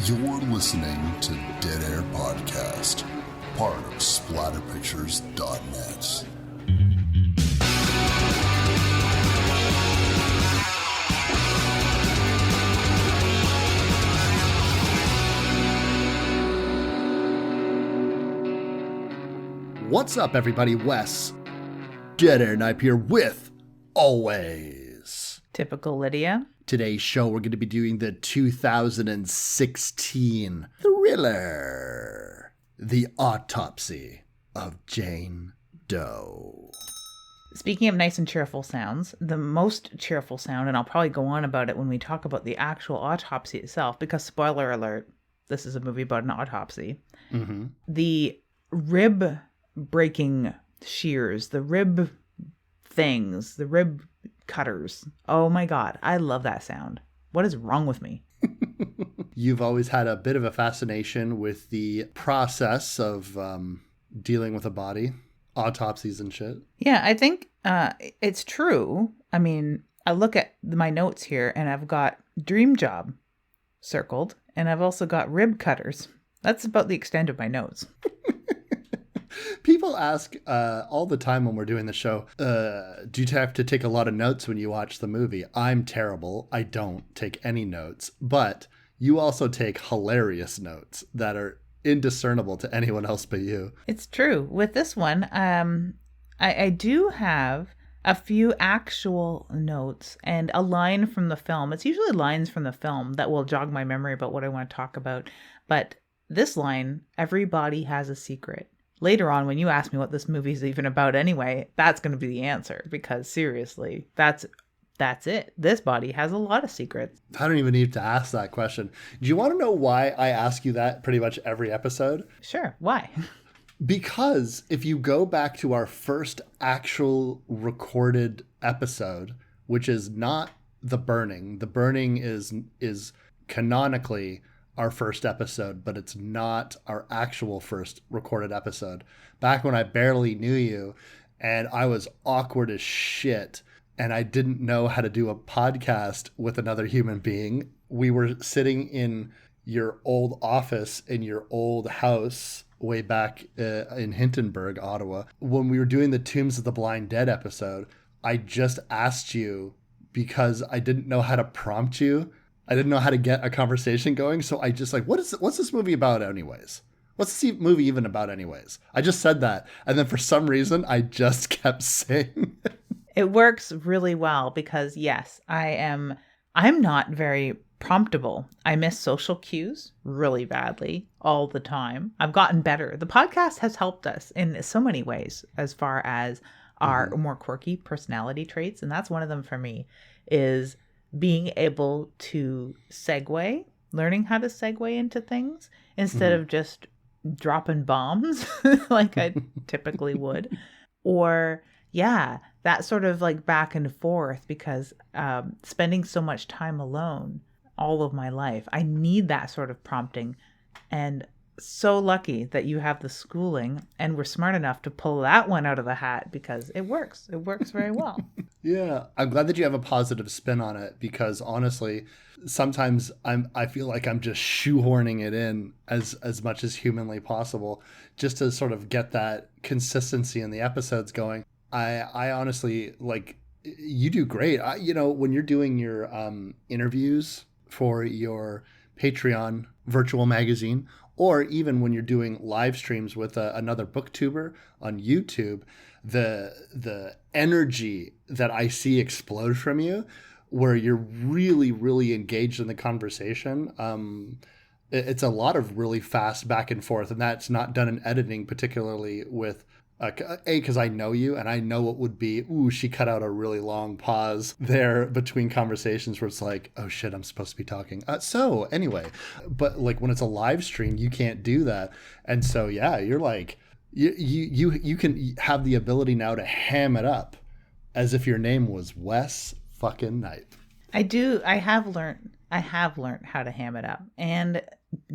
You're listening to Dead Air Podcast, part of SplatterPictures.net. What's up, everybody? Wes, Dead Air Knipe here with always Typical Lydia. Today's show, we're going to be doing the 2016 thriller, The Autopsy of Jane Doe. Speaking of nice and cheerful sounds, the most cheerful sound, and I'll probably go on about it when we talk about the actual autopsy itself, because spoiler alert, this is a movie about an autopsy. Mm-hmm. The rib breaking shears, the rib things, the rib cutters. Oh my God, I love that sound. What is wrong with me? You've always had a bit of a fascination with the process of dealing with a body, autopsies and shit. Yeah, I think it's true. I mean, I look at my notes here and I've got dream job circled and I've also got rib cutters. That's about the extent of my notes. People ask all the time when we're doing the show, do you have to take a lot of notes when you watch the movie? I'm terrible. I don't take any notes. But you also take hilarious notes that are indiscernible to anyone else but you. It's true. With this one, I do have a few actual notes and a line from the film. It's usually lines from the film that will jog my memory about what I want to talk about. But this line, everybody has a secret. Later on, when you ask me what this movie is even about anyway, that's going to be the answer. Because seriously, that's it. This body has a lot of secrets. I don't even need to ask that question. Do you want to know why I ask you that pretty much every episode? Sure. Why? Because if you go back to our first actual recorded episode, which is not The Burning is canonically our first episode, but it's not our actual first recorded episode. Back when I barely knew you and I was awkward as shit and I didn't know how to do a podcast with another human being, we were sitting in your old office in your old house way back in Hintonburg, Ottawa. When we were doing the Tombs of the Blind Dead episode, I just asked you because I didn't know how to prompt you. I didn't know how to get a conversation going. So I just like, what's this movie about anyways? What's this movie even about anyways? I just said that. And then for some reason, I just kept saying it. It works really well because yes, I'm not very promptable. I miss social cues really badly all the time. I've gotten better. The podcast has helped us in so many ways as far as our more quirky personality traits. And that's one of them for me is being able to segue, learning how to segue into things instead of just dropping bombs like I typically would. Or, yeah, that sort of like back and forth because spending so much time alone all of my life, I need that sort of prompting. And so lucky that you have the schooling and we're smart enough to pull that one out of the hat because it works. It works very well. Yeah, I'm glad that you have a positive spin on it because honestly, sometimes I feel like I'm just shoehorning it in as much as humanly possible just to sort of get that consistency in the episodes going. I honestly, like, you do great. When you're doing your interviews for your Patreon virtual magazine, or even when you're doing live streams with another booktuber on YouTube, the energy that I see explode from you, where you're really, really engaged in the conversation, it's a lot of really fast back and forth, and that's not done in editing, particularly with because I know you and I know it would be, she cut out a really long pause there between conversations where it's like, oh shit, I'm supposed to be talking. So anyway, but like when it's a live stream, you can't do that. And so, yeah, you're like, you can have the ability now to ham it up as if your name was Wes fucking Knipe. I do. I have learned how to ham it up, and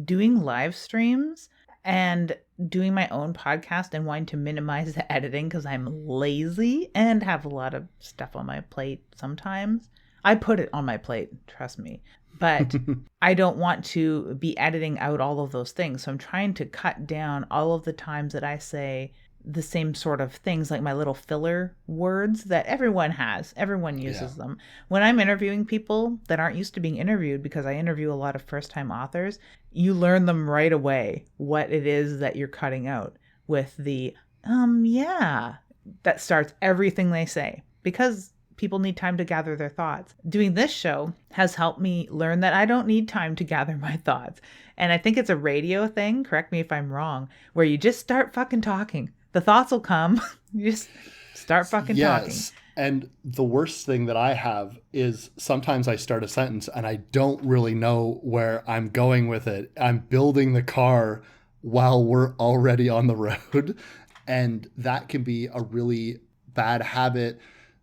doing live streams and doing my own podcast and wanting to minimize the editing because I'm lazy and have a lot of stuff on my plate sometimes. I put it on my plate, trust me. But I don't want to be editing out all of those things. So I'm trying to cut down all of the times that I say the same sort of things, like my little filler words that everyone has. Everyone uses them. When I'm interviewing people that aren't used to being interviewed, because I interview a lot of first-time authors, you learn them right away what it is that you're cutting out with the, yeah, that starts everything they say, because people need time to gather their thoughts. Doing this show has helped me learn that I don't need time to gather my thoughts. And I think it's a radio thing, correct me if I'm wrong, where you just start fucking talking. The thoughts will come. You just start fucking talking. And the worst thing that I have is sometimes I start a sentence and I don't really know where I'm going with it. I'm building the car while we're already on the road. And that can be a really bad habit.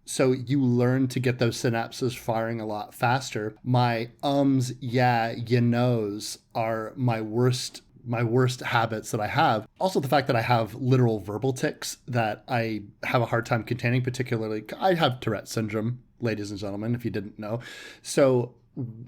So you learn to get those synapses firing a lot faster. My yeah, you knows are my worst habits that I have. Also the fact that I have literal verbal tics that I have a hard time containing, particularly I have Tourette syndrome, ladies and gentlemen, if you didn't know. So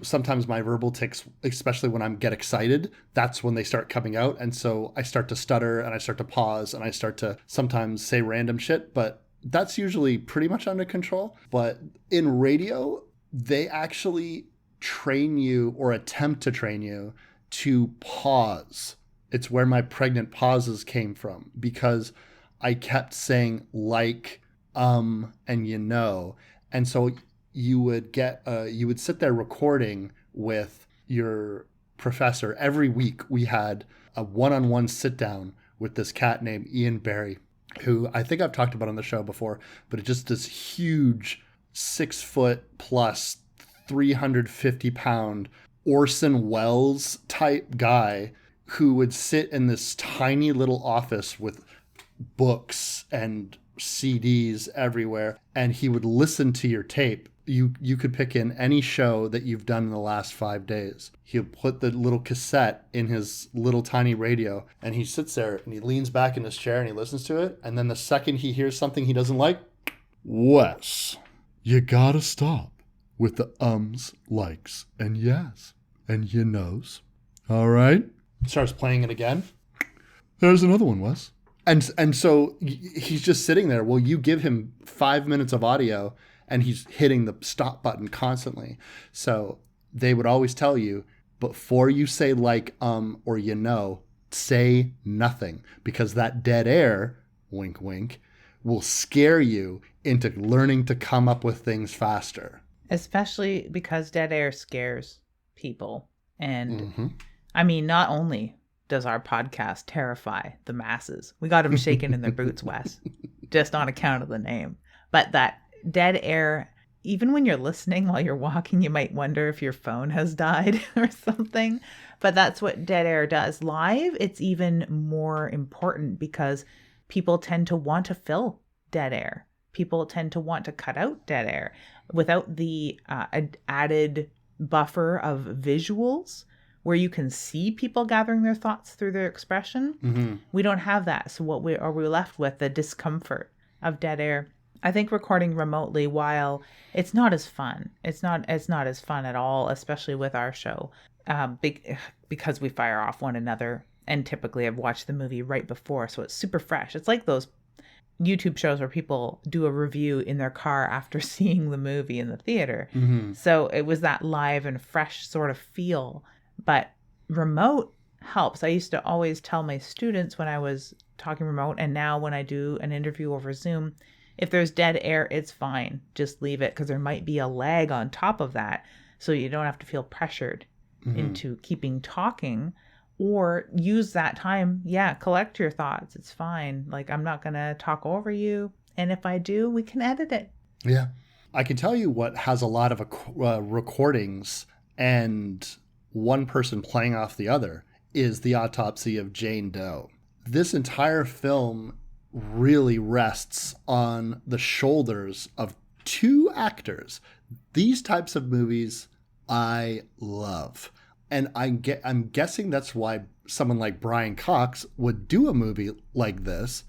sometimes my verbal tics, especially when I get excited, that's when they start coming out. And so I start to stutter and I start to pause and I start to sometimes say random shit, but that's usually pretty much under control. But in radio, they actually train you or attempt to train you to pause. It's where my pregnant pauses came from, because I kept saying like, and you know. And so you would sit there recording with your professor. Every week we had a one-on-one sit down with this cat named Ian Barry, who I think I've talked about on the show before, but it's just this huge 6 foot plus 350 pound Orson Welles type guy who would sit in this tiny little office with books and CDs everywhere, and he would listen to your tape. You could pick in any show that you've done in the last 5 days. He'll put the little cassette in his little tiny radio, and he sits there and he leans back in his chair and he listens to it. And then the second he hears something he doesn't like, Wes, you gotta stop with the ums, likes, and yes, and you knows. All right? Starts playing it again. There's another one, Wes. And so he's just sitting there. Well, you give him 5 minutes of audio and he's hitting the stop button constantly. So they would always tell you, before you say like, or you know, say nothing, because that dead air, wink, wink, will scare you into learning to come up with things faster. Especially because dead air scares people. And I mean, not only does our podcast terrify the masses, we got them shaking in their boots, Wes, just on account of the name. But that dead air, even when you're listening while you're walking, you might wonder if your phone has died or something. But that's what dead air does. Live, it's even more important because people tend to want to fill dead air. People tend to want to cut out dead air. Without the added buffer of visuals where you can see people gathering their thoughts through their expression, we don't have that. So what we're left with, the discomfort of dead air. I think recording remotely, while it's not as fun, it's not as fun at all, especially with our show, because we fire off one another, and typically I've watched the movie right before, so it's super fresh. It's like those YouTube shows where people do a review in their car after seeing the movie in the theater. So it was that live and fresh sort of feel, but remote helps. I used to always tell my students when I was talking remote, and now when I do an interview over Zoom, if there's dead air, it's fine. Just leave it, because there might be a lag on top of that. So you don't have to feel pressured into keeping talking, or use that time. Yeah, collect your thoughts. It's fine. Like, I'm not going to talk over you. And if I do, we can edit it. Yeah. I can tell you what has a lot of recordings and one person playing off the other is the Autopsy of Jane Doe. This entire film really rests on the shoulders of two actors. These types of movies I love. And I'm guessing that's why someone like Brian Cox would do a movie like this,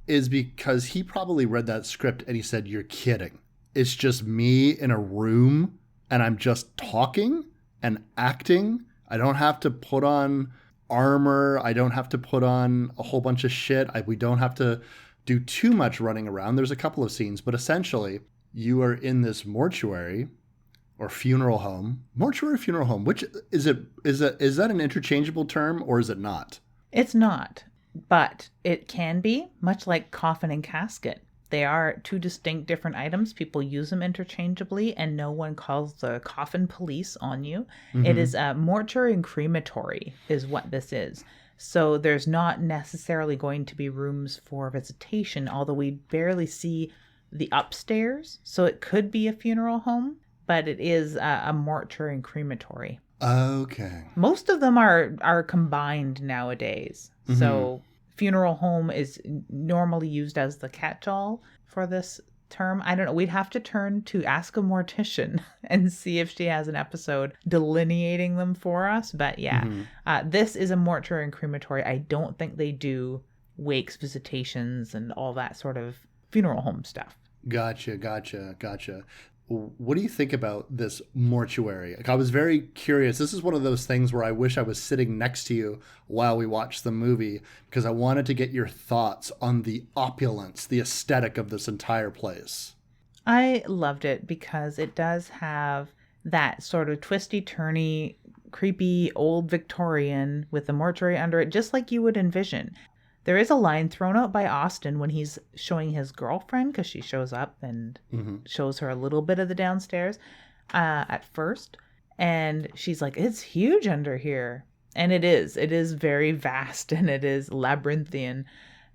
is because he probably read that script and he said, "You're kidding. It's just me in a room and I'm just talking and acting. I don't have to put on armor. I don't have to put on a whole bunch of shit. We don't have to do too much running around. There's a couple of scenes, but essentially you are in this mortuary or funeral home. Mortuary, funeral home. Which is it? Is that an interchangeable term, or is it not? It's not, but it can be, much like coffin and casket. They are two distinct different items. People use them interchangeably, and no one calls the coffin police on you. Mm-hmm. It is a mortuary and crematory is what this is. So there's not necessarily going to be rooms for visitation, although we barely see the upstairs. So it could be a funeral home, but it is a mortuary and crematory. Okay. Most of them are combined nowadays. Mm-hmm. So funeral home is normally used as the catch-all for this term. I don't know. We'd have to turn to Ask a Mortician and see if she has an episode delineating them for us. But yeah, this is a mortuary and crematory. I don't think they do wakes, visitations, and all that sort of funeral home stuff. Gotcha. What do you think about this mortuary? Like, I was very curious. This is one of those things where I wish I was sitting next to you while we watched the movie, because I wanted to get your thoughts on the opulence, the aesthetic of this entire place. I loved it because it does have that sort of twisty-turny, creepy old Victorian with the mortuary under it, just like you would envision. There is a line thrown out by Austin when he's showing his girlfriend, because she shows up and shows her a little bit of the downstairs at first. And she's like, it's huge under here. And it is. It is very vast and it is labyrinthian.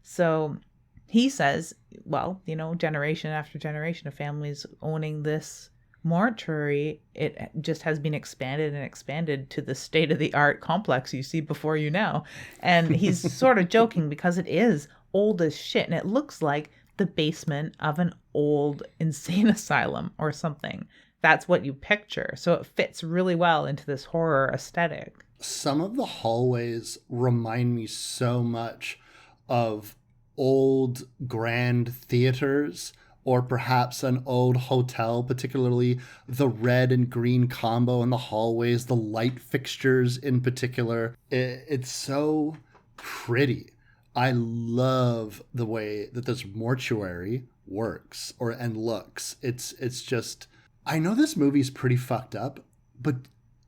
So he says, well, generation after generation of families owning this mortuary, it just has been expanded and expanded to the state-of-the-art complex you see before you now. And he's sort of joking because it is old as shit, and it looks like the basement of an old insane asylum or something. That's what you picture. So it fits really well into this horror aesthetic. Some of the hallways remind me so much of old grand theaters, or perhaps an old hotel, particularly the red and green combo in the hallways, the light fixtures in particular. It's so pretty. I love the way that this mortuary works and looks. It's just, I know this movie's pretty fucked up, but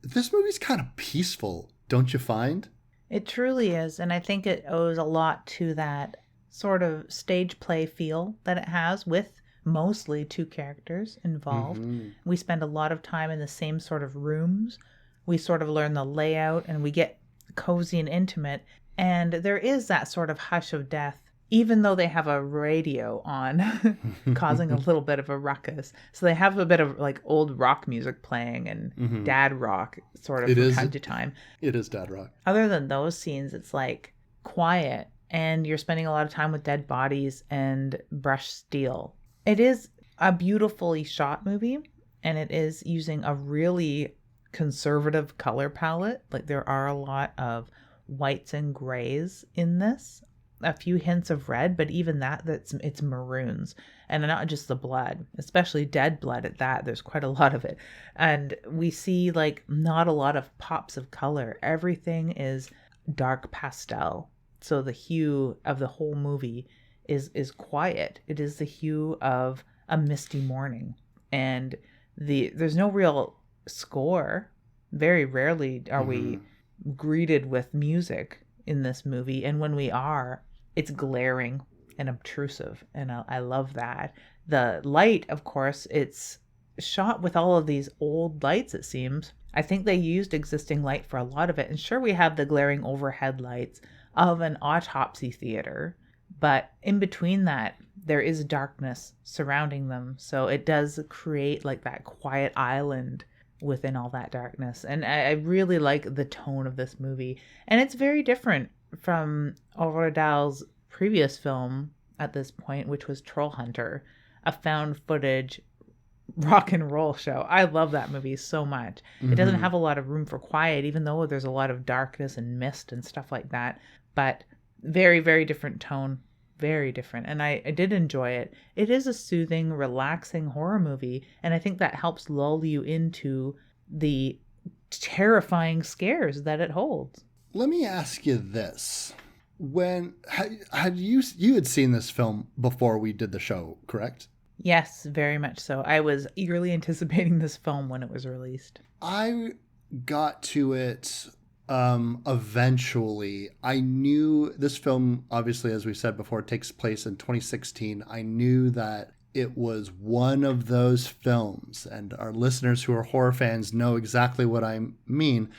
this movie's kind of peaceful, don't you find? It truly is, and I think it owes a lot to that sort of stage play feel that it has, with mostly two characters involved. Mm-hmm. We spend a lot of time in the same sort of rooms. We sort of learn the layout and we get cozy and intimate. And there is that sort of hush of death, even though they have a radio on, causing a little bit of a ruckus. So they have a bit of like old rock music playing and dad rock sort of from time to time. It is dad rock. Other than those scenes, it's like quiet and you're spending a lot of time with dead bodies and brushed steel. It is a beautifully shot movie, and it is using a really conservative color palette. Like, there are a lot of whites and grays in this, a few hints of red, but even it's maroons, and not just the blood, especially dead blood at that. There's quite a lot of it. And we see like not a lot of pops of color. Everything is dark pastel. So the hue of the whole movie is quiet. It is the hue of a misty morning, and there's no real score. Very rarely are we greeted with music in this movie, and when we are, it's glaring and obtrusive, and I love that. The light, of course, it's shot with all of these old lights, it seems. I think they used existing light for a lot of it, and sure, we have the glaring overhead lights of an autopsy theater, but in between that, there is darkness surrounding them. So it does create like that quiet island within all that darkness. And I really like the tone of this movie. And it's very different from Aurora Dahl's previous film at this point, which was Troll Hunter, a found footage rock and roll show. I love that movie so much. It doesn't have a lot of room for quiet, even though there's a lot of darkness and mist and stuff like that. But very, very different tone very different. And I did enjoy it. It is a soothing, relaxing horror movie. And I think that helps lull you into the terrifying scares that it holds. Let me ask you this. When had you had seen this film before we did the show, correct? Yes, very much so. I was eagerly anticipating this film when it was released. I got to it eventually. I knew this film, obviously, as we said before, takes place in 2016. I knew that it was one of those films, and our listeners who are horror fans know exactly what I mean.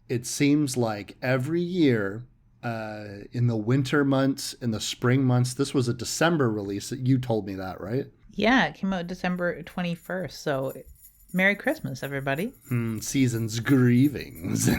It seems like every year, in the winter months, in the spring months, this was a December release. You told me that, right? Yeah, it came out December 21st. So Merry Christmas, everybody. Season's Grievings.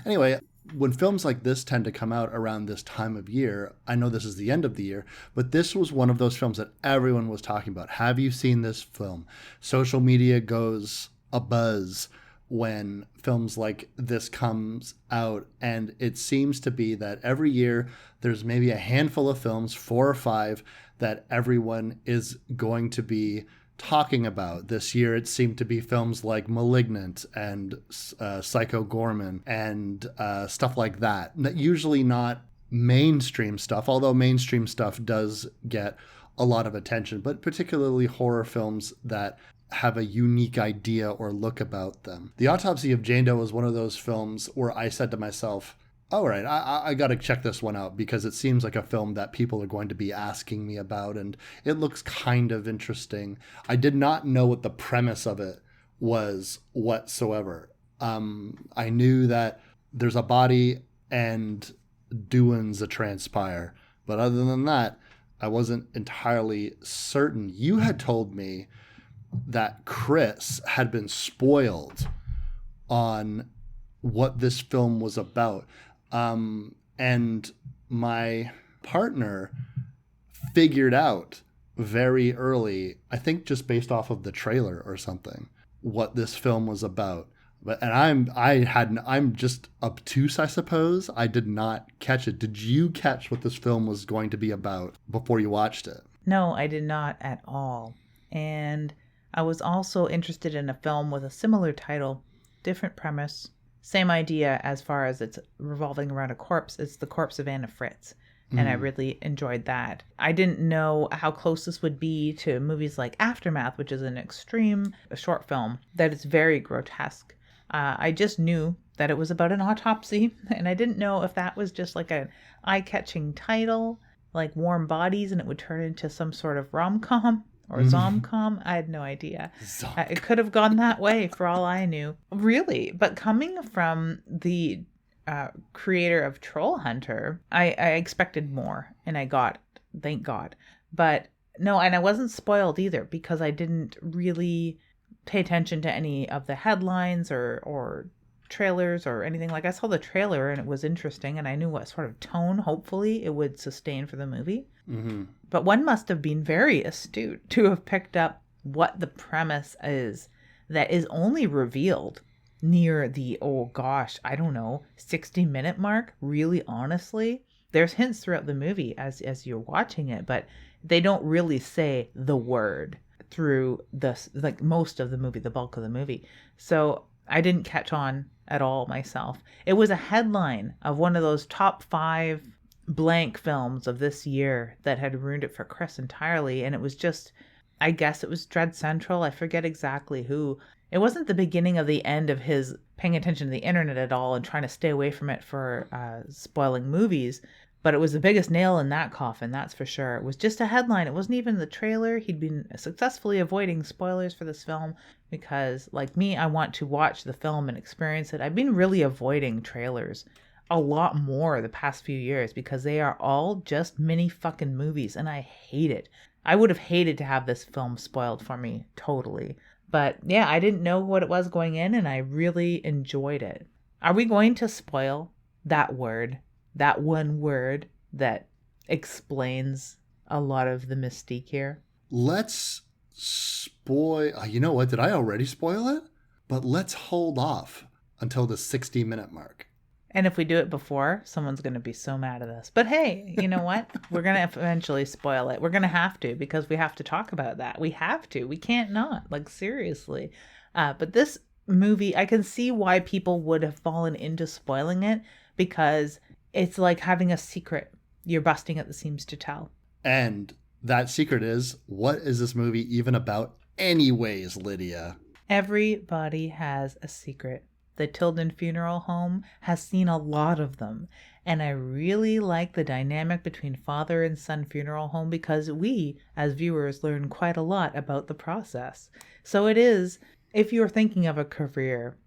Anyway, when films like this tend to come out around this time of year, I know this is the end of the year, but this was one of those films that everyone was talking about. Have you seen this film? Social media goes abuzz when films like this comes out, and it seems to be that every year there's maybe a handful of films, 4 or 5, that everyone is going to be talking about. This year it seemed to be films like Malignant and Psycho Gorman and stuff like that. Usually not mainstream stuff, although mainstream stuff does get a lot of attention, but particularly horror films that have a unique idea or look about them. The Autopsy of Jane Doe was one of those films where I said to myself, all right, I got to check this one out because it seems like a film that people are going to be asking me about, and it looks kind of interesting. I did not know what the premise of it was whatsoever. I knew that there's a body and doings a transpire, but other than that, I wasn't entirely certain. You had told me that Chris had been spoiled on what this film was about. And my partner figured out very early, I think just based off of the trailer or something, what this film was about. I'm just obtuse, I suppose. I did not catch it. Did you catch what this film was going to be about before you watched it? No, I did not at all. And I was also interested in a film with a similar title, different premise, same idea as far as it's revolving around a corpse. It's The Corpse of Anna Fritz. And I really enjoyed that. I didn't know how close this would be to movies like Aftermath, which is an extreme short film that is very grotesque. I just knew that it was about an autopsy, and I didn't know if that was just like an eye-catching title, like Warm Bodies, and it would turn into some sort of rom-com or zom-com. I had no idea. It could have gone that way for all I knew. Really, but coming from the creator of Troll Hunter, I expected more, and I got it, thank God. But no, and I wasn't spoiled either because I didn't really pay attention to any of the headlines or trailers or anything. Like, I saw the trailer and it was interesting, and I knew what sort of tone hopefully it would sustain for the movie. But one must have been very astute to have picked up what the premise is that is only revealed near the, 60-minute mark. Really, honestly, there's hints throughout the movie as you're watching it, but they don't really say the word through most of the movie, the bulk of the movie. So I didn't catch on at all myself. It was a headline of one of those top 5 blank films of this year that had ruined it for Chris entirely. And it was just, I guess it was Dread Central. I forget exactly who. It wasn't the beginning of the end of his paying attention to the internet at all and trying to stay away from it for spoiling movies. But it was the biggest nail in that coffin, that's for sure. It was just a headline. It wasn't even the trailer. He'd been successfully avoiding spoilers for this film because, like me, I want to watch the film and experience it. I've been really avoiding trailers a lot more the past few years because they are all just mini fucking movies, and I hate it. I would have hated to have this film spoiled for me, totally. But yeah, I didn't know what it was going in, and I really enjoyed it. Are we going to spoil that word? That one word that explains a lot of the mystique here? Let's spoil... You know what? Did I already spoil it? But let's hold off until the 60-minute mark. And if we do it before, someone's going to be so mad at us. But hey, you know what? We're going to eventually spoil it. We're going to have to, because we have to talk about that. We have to. We can't not. Like, seriously. But this movie, I can see why people would have fallen into spoiling it, because it's like having a secret you're busting at the seams to tell. And that secret is, what is this movie even about anyways, Lydia? Everybody has a secret. The Tilden Funeral Home has seen a lot of them. And I really like the dynamic between father and son funeral home, because we, as viewers, learn quite a lot about the process. So it is, if you're thinking of a career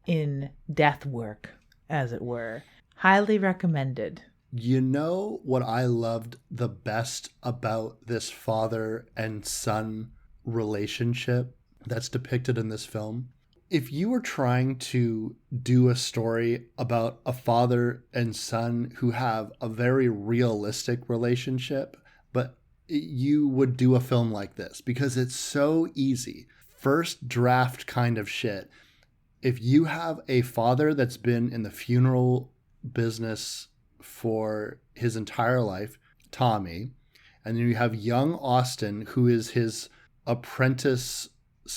in death work, as it were, highly recommended. You know what I loved the best about this father and son relationship that's depicted in this film? If you were trying to do a story about a father and son who have a very realistic relationship, but you would do a film like this because it's so easy. First draft kind of shit. If you have a father that's been in the funeral business for his entire life, Tommy, and then you have young Austin, who is his apprentice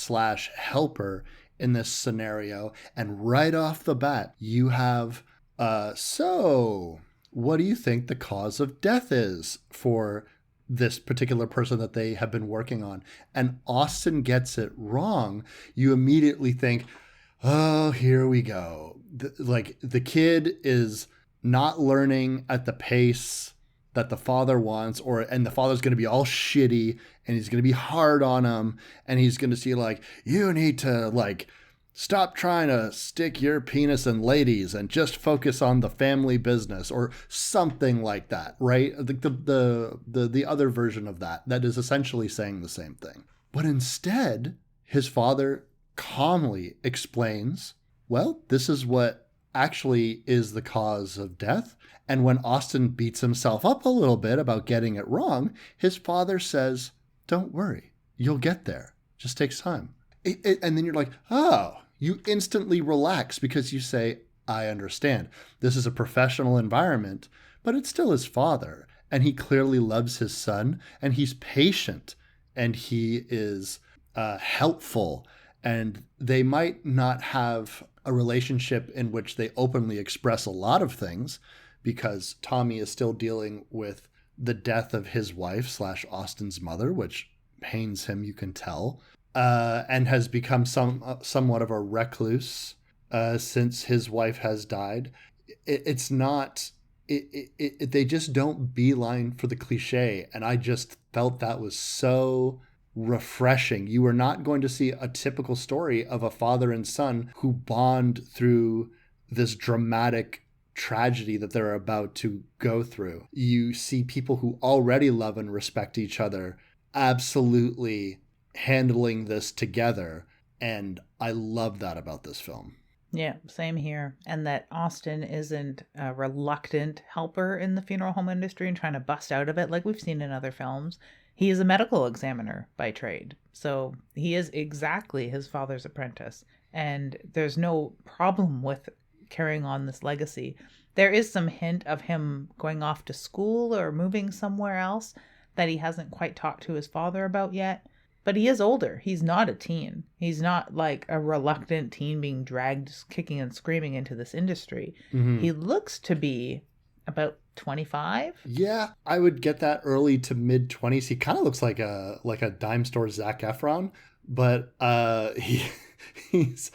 / helper in this scenario, and right off the bat you have so what do you think the cause of death is for this particular person that they have been working on? And Austin gets it wrong. You immediately think, oh, here we go. The kid is not learning at the pace that the father wants, and the father's going to be all shitty, and he's going to be hard on him, and he's going to see like, you need to like stop trying to stick your penis in ladies and just focus on the family business, or something like that, right? The other version of that is essentially saying the same thing. But instead, his father calmly explains, well, this is what actually is the cause of death. And when Austin beats himself up a little bit about getting it wrong, his father says, don't worry, you'll get there. Just takes time. And then you're like, oh, you instantly relax because you say, I understand. This is a professional environment, but it's still his father. And he clearly loves his son, and he's patient, and he is helpful. And they might not have a relationship in which they openly express a lot of things, because Tommy is still dealing with the death of his wife / Austin's mother, which pains him, you can tell, and has become somewhat of a recluse since his wife has died. It's not... they just don't beeline for the cliche, and I just felt that was so refreshing. You are not going to see a typical story of a father and son who bond through this dramatic tragedy that they're about to go through. You see people who already love and respect each other absolutely handling this together, and I love that about this film. Yeah, same here. And that Austin isn't a reluctant helper in the funeral home industry and trying to bust out of it like we've seen in other films. He is a medical examiner by trade. So he is exactly his father's apprentice. And there's no problem with carrying on this legacy. There is some hint of him going off to school or moving somewhere else that he hasn't quite talked to his father about yet. But he is older. He's not a teen. He's not like a reluctant teen being dragged kicking and screaming into this industry. Mm-hmm. He looks to be about 25. Yeah, I would get that early to mid 20s. He kind of looks like a dime store Zac Efron, but he's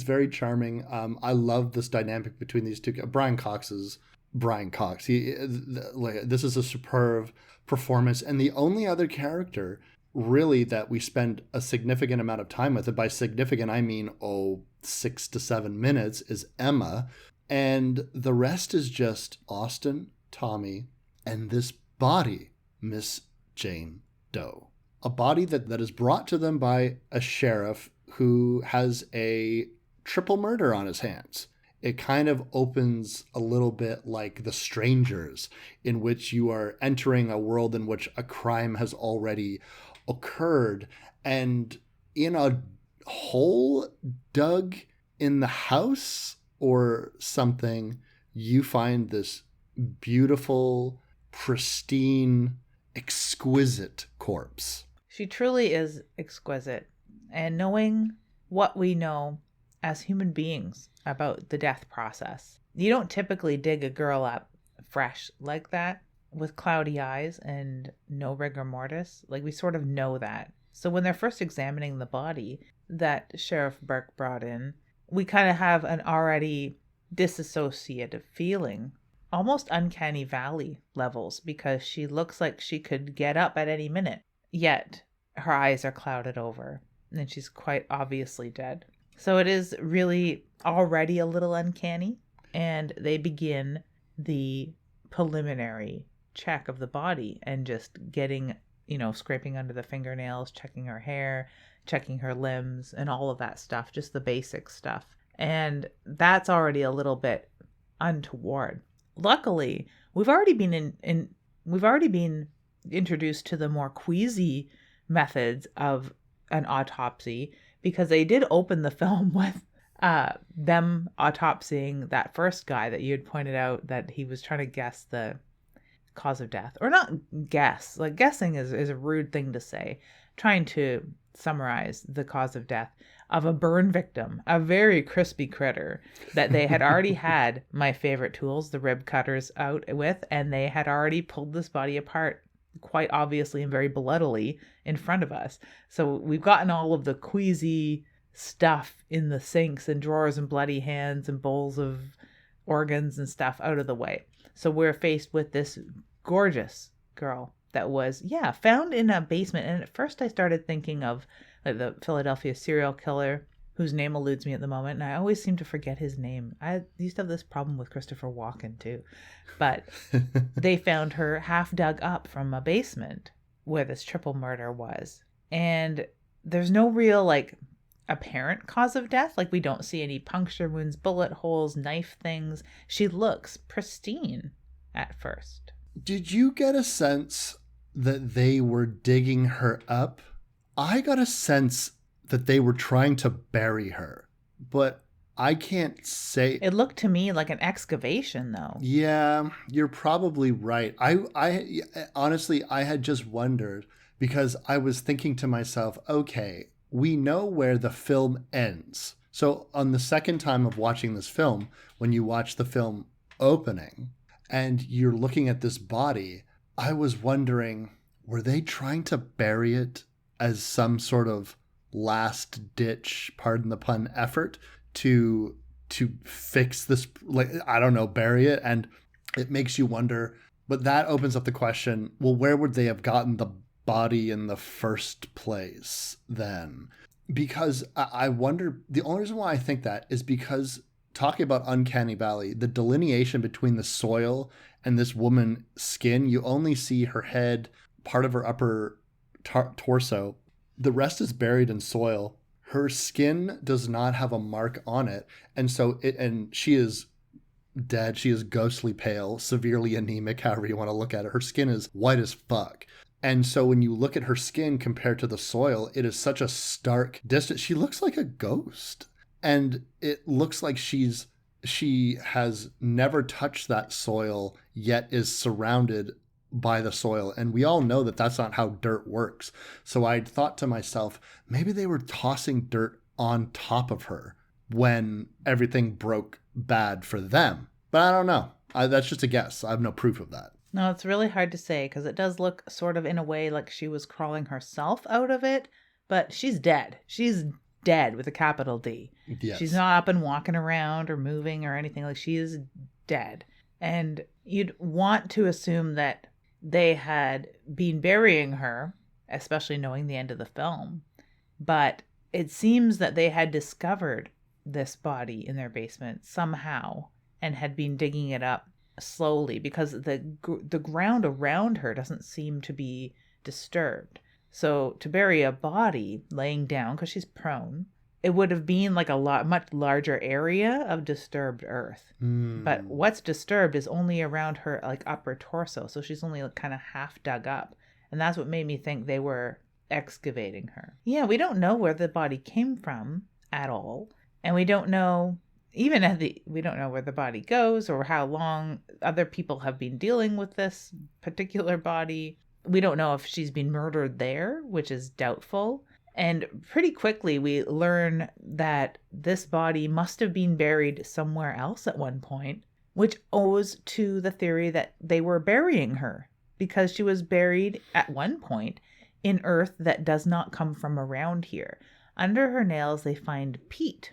very charming. I love this dynamic between these two. Brian Cox. This is a superb performance, and the only other character really that we spend a significant amount of time with, and by significant I mean 6 to 7 minutes, is Emma, and the rest is just Austin, Tommy, and this body, Miss Jane Doe. A body that is brought to them by a sheriff who has a triple murder on his hands. It kind of opens a little bit like The Strangers, in which you are entering a world in which a crime has already occurred, and in a hole dug in the house or something, you find this beautiful, pristine, exquisite corpse. She truly is exquisite. And knowing what we know as human beings about the death process, you don't typically dig a girl up fresh like that with cloudy eyes and no rigor mortis. Like, we sort of know that. So when they're first examining the body that Sheriff Burke brought in, we kind of have an already disassociative feeling, almost uncanny valley levels, because she looks like she could get up at any minute, yet her eyes are clouded over and she's quite obviously dead. So it is really already a little uncanny, and they begin the preliminary check of the body and just getting, scraping under the fingernails, checking her hair, checking her limbs, and all of that stuff, just the basic stuff. And that's already a little bit untoward. Luckily, we've already been introduced to the more queasy methods of an autopsy, because they did open the film with them autopsying that first guy that you had pointed out, that he was trying to guess the cause of death. Or not guess, like guessing is a rude thing to say. Trying to summarize the cause of death of a burn victim, a very crispy critter that they had already had my favorite tools, the rib cutters, out with, and they had already pulled this body apart quite obviously and very bloodily in front of us. So we've gotten all of the queasy stuff in the sinks and drawers and bloody hands and bowls of organs and stuff out of the way. So we're faced with this gorgeous girl that was, found in a basement. And at first I started thinking of like the Philadelphia serial killer, whose name eludes me at the moment, and I always seem to forget his name. I used to have this problem with Christopher Walken too. But they found her half dug up from a basement where this triple murder was. And there's no real apparent cause of death. Like, we don't see any puncture wounds, bullet holes, knife things. She looks pristine at first. Did you get a sense that they were digging her up? I got a sense that they were trying to bury her, but I can't say. It looked to me like an excavation, though. Yeah, you're probably right. I honestly, I had just wondered, because I was thinking to myself, okay, we know where the film ends. So on the second time of watching this film, when you watch the film opening and you're looking at this body, I was wondering, were they trying to bury it as some sort of last ditch, pardon the pun, effort to fix this, bury it? And it makes you wonder, but that opens up the question, well, where would they have gotten the body in the first place then? Because I wonder, the only reason why I think that is because, talking about Uncanny Valley, the delineation between the soil and this woman's skin, you only see her head, part of her upper torso. The rest is buried in soil. Her skin does not have a mark on it. And so and she is dead. She is ghostly pale, severely anemic, however you want to look at it. Her skin is white as fuck. And so when you look at her skin compared to the soil, it is such a stark distance. She looks like a ghost. And it looks like she has never touched that soil, yet is surrounded by the soil. And we all know that that's not how dirt works. So I thought to myself, maybe they were tossing dirt on top of her when everything broke bad for them. But I don't know. That's just a guess. I have no proof of that. No, it's really hard to say, because it does look sort of in a way like she was crawling herself out of it, but she's dead. She's dead with a capital D. Yes. She's not up and walking around or moving or anything. Like, she is dead. And you'd want to assume that they had been burying her, especially knowing the end of the film. But it seems that they had discovered this body in their basement somehow and had been digging it up slowly, because the ground around her doesn't seem to be disturbed. So to bury a body laying down, because she's prone, it would have been like much larger area of disturbed earth. But what's disturbed is only around her upper torso. So she's only kind of half dug up. And that's what made me think they were excavating her. Yeah, we don't know where the body came from at all. And we don't know, even we don't know where the body goes or how long other people have been dealing with this particular body. We don't know if she's been murdered there, which is doubtful. And pretty quickly we learn that this body must have been buried somewhere else at one point, which owes to the theory that they were burying her because she was buried at one point in earth that does not come from around here. Under her nails, they find peat,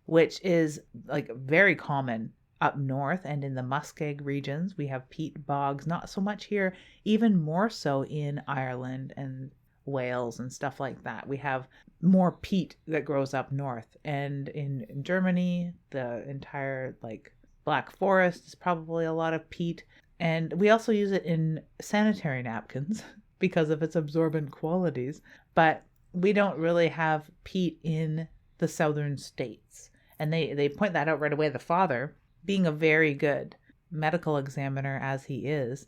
which is like very common up north and in the muskeg regions. We have peat bogs, not so much here, even more so in Ireland and Wales and stuff like that. We have more peat that grows up north. And in Germany, the entire like Black Forest is probably a lot of peat. And we also use it in sanitary napkins because of its absorbent qualities. But we don't really have peat in the southern states. And they point that out right away. The father, being a very good medical examiner as he is,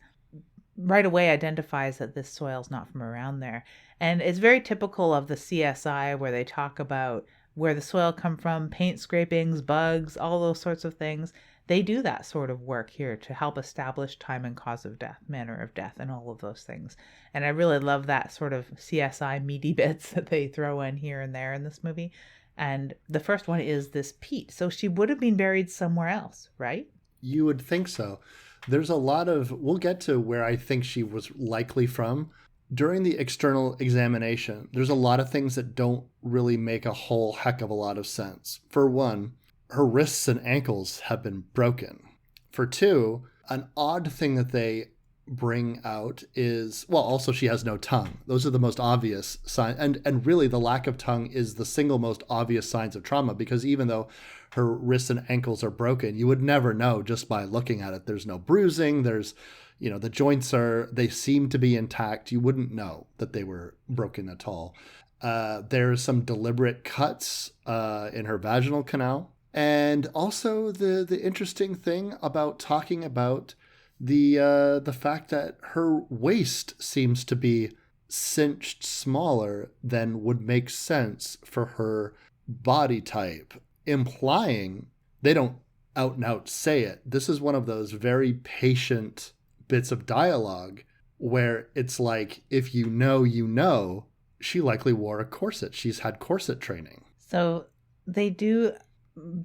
right away identifies that this soil's not from around there. And it's very typical of the CSI where they talk about where the soil come from, paint scrapings, bugs, all those sorts of things. They do that sort of work here to help establish time and cause of death, manner of death, and all of those things. And I really love that sort of CSI meaty bits that they throw in here and there in this movie. And the first one is this peat. So she would have been buried somewhere else, right? You would think so. There's a lot of, we'll get to where I think she was likely from. During the external examination, there's a lot of things that don't really make a whole heck of a lot of sense. For one, her wrists and ankles have been broken. For two, an odd thing that they bring out is, well, also she has no tongue. Those are the most obvious signs. And really the lack of tongue is the single most obvious signs of trauma, because even though her wrists and ankles are broken, you would never know just by looking at it. There's no bruising. There's, the joints they seem to be intact. You wouldn't know that they were broken at all. There's some deliberate cuts in her vaginal canal. And also the interesting thing about talking about the fact that her waist seems to be cinched smaller than would make sense for her body type, implying, they don't out and out say it, this is one of those very patient bits of dialogue where it's like, if you know, she likely wore a corset. She's had corset training. So they do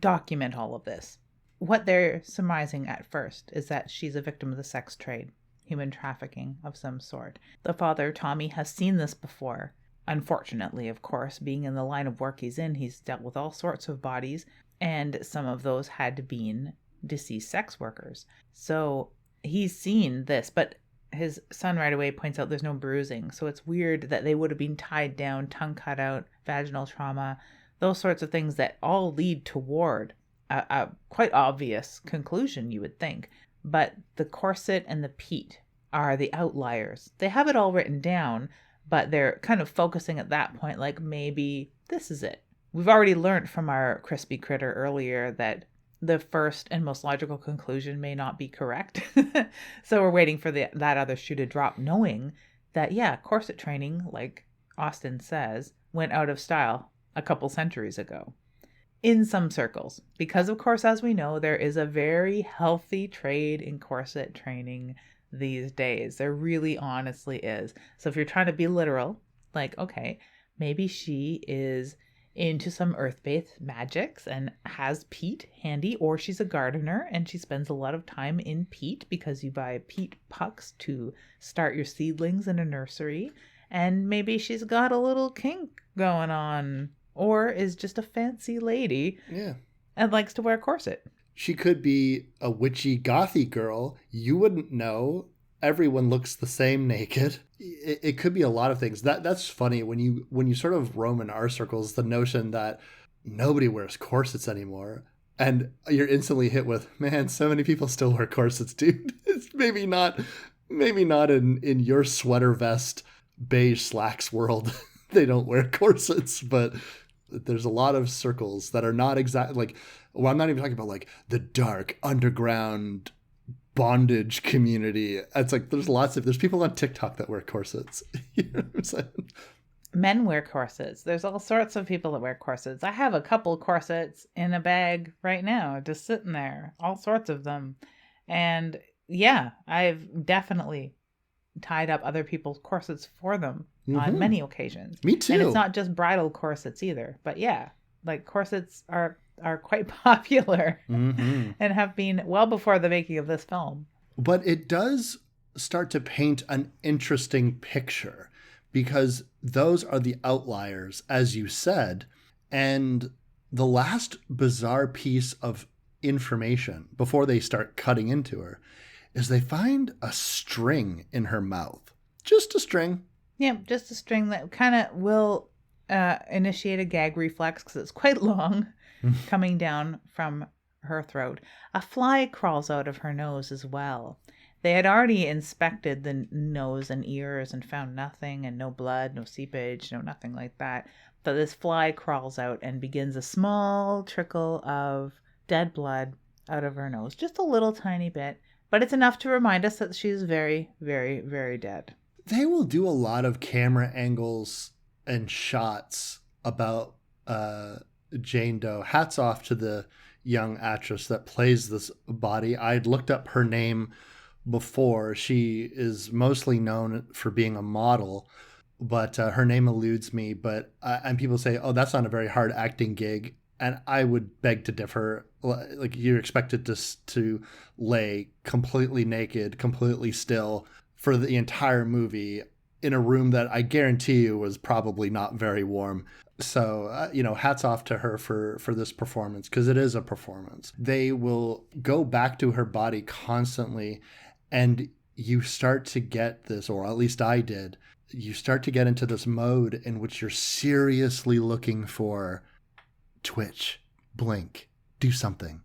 document all of this. What they're surmising at first is that she's a victim of the sex trade, human trafficking of some sort. The father, Tommy, has seen this before. Unfortunately, of course, being in the line of work he's in, he's dealt with all sorts of bodies, and some of those had been deceased sex workers. So he's seen this, but his son right away points out there's no bruising. So it's weird that they would have been tied down, tongue cut out, vaginal trauma, those sorts of things that all lead toward a quite obvious conclusion, you would think. But the corset and the peat are the outliers. They have it all written down, but they're kind of focusing at that point, like maybe this is it. We've already learned from our crispy critter earlier that the first and most logical conclusion may not be correct. So we're waiting for that other shoe to drop, knowing that, yeah, corset training, like Austin says, went out of style a couple centuries ago. In some circles, because of course, as we know, there is a very healthy trade in corset training these days. There really honestly is. So if you're trying to be literal, like, okay, maybe she is into some earth-based magics and has peat handy, or she's a gardener and she spends a lot of time in peat because you buy peat pucks to start your seedlings in a nursery, and maybe she's got a little kink going on, or is just a fancy lady, yeah, and likes to wear a corset. She could be a witchy gothy girl. You wouldn't know. Everyone looks the same naked. It could be a lot of things. That's funny when you sort of roam in our circles, the notion that nobody wears corsets anymore, and you're instantly hit with, man, so many people still wear corsets, dude. It's maybe not in your sweater vest beige slacks world. They don't wear corsets, but there's a lot of circles that are not exactly like, well, I'm not even talking about like the dark underground bondage community. It's like there's people on TikTok that wear corsets. You know what I'm saying? Men wear corsets. There's all sorts of people that wear corsets. I have a couple corsets in a bag right now, just sitting there, all sorts of them. And yeah, I've definitely tied up other people's corsets for them on many occasions. Me too. And it's not just bridal corsets either. But yeah, like corsets are quite popular and have been well before the making of this film. But it does start to paint an interesting picture, because those are the outliers, as you said. And the last bizarre piece of information before they start cutting into her is they find a string in her mouth. Just a string. Yeah, just a string that kind of will initiate a gag reflex because it's quite long coming down from her throat. A fly crawls out of her nose as well. They had already inspected the nose and ears and found nothing, and no blood, no seepage, no nothing like that. But this fly crawls out and begins a small trickle of dead blood out of her nose. Just a little tiny bit, but it's enough to remind us that she's very, very, very dead. They will do a lot of camera angles and shots about Jane Doe. Hats off to the young actress that plays this body. I'd looked up her name before. She is mostly known for being a model, but her name eludes me. But and people say, oh, that's not a very hard acting gig. And I would beg to differ. Like, you're expected to lay completely naked, completely still for the entire movie in a room that I guarantee you was probably not very warm. So, hats off to her for this performance, because it is a performance. They will go back to her body constantly, and you start to get this, or at least I did, you start to get into this mode in which you're seriously looking for twitch, blink, do something,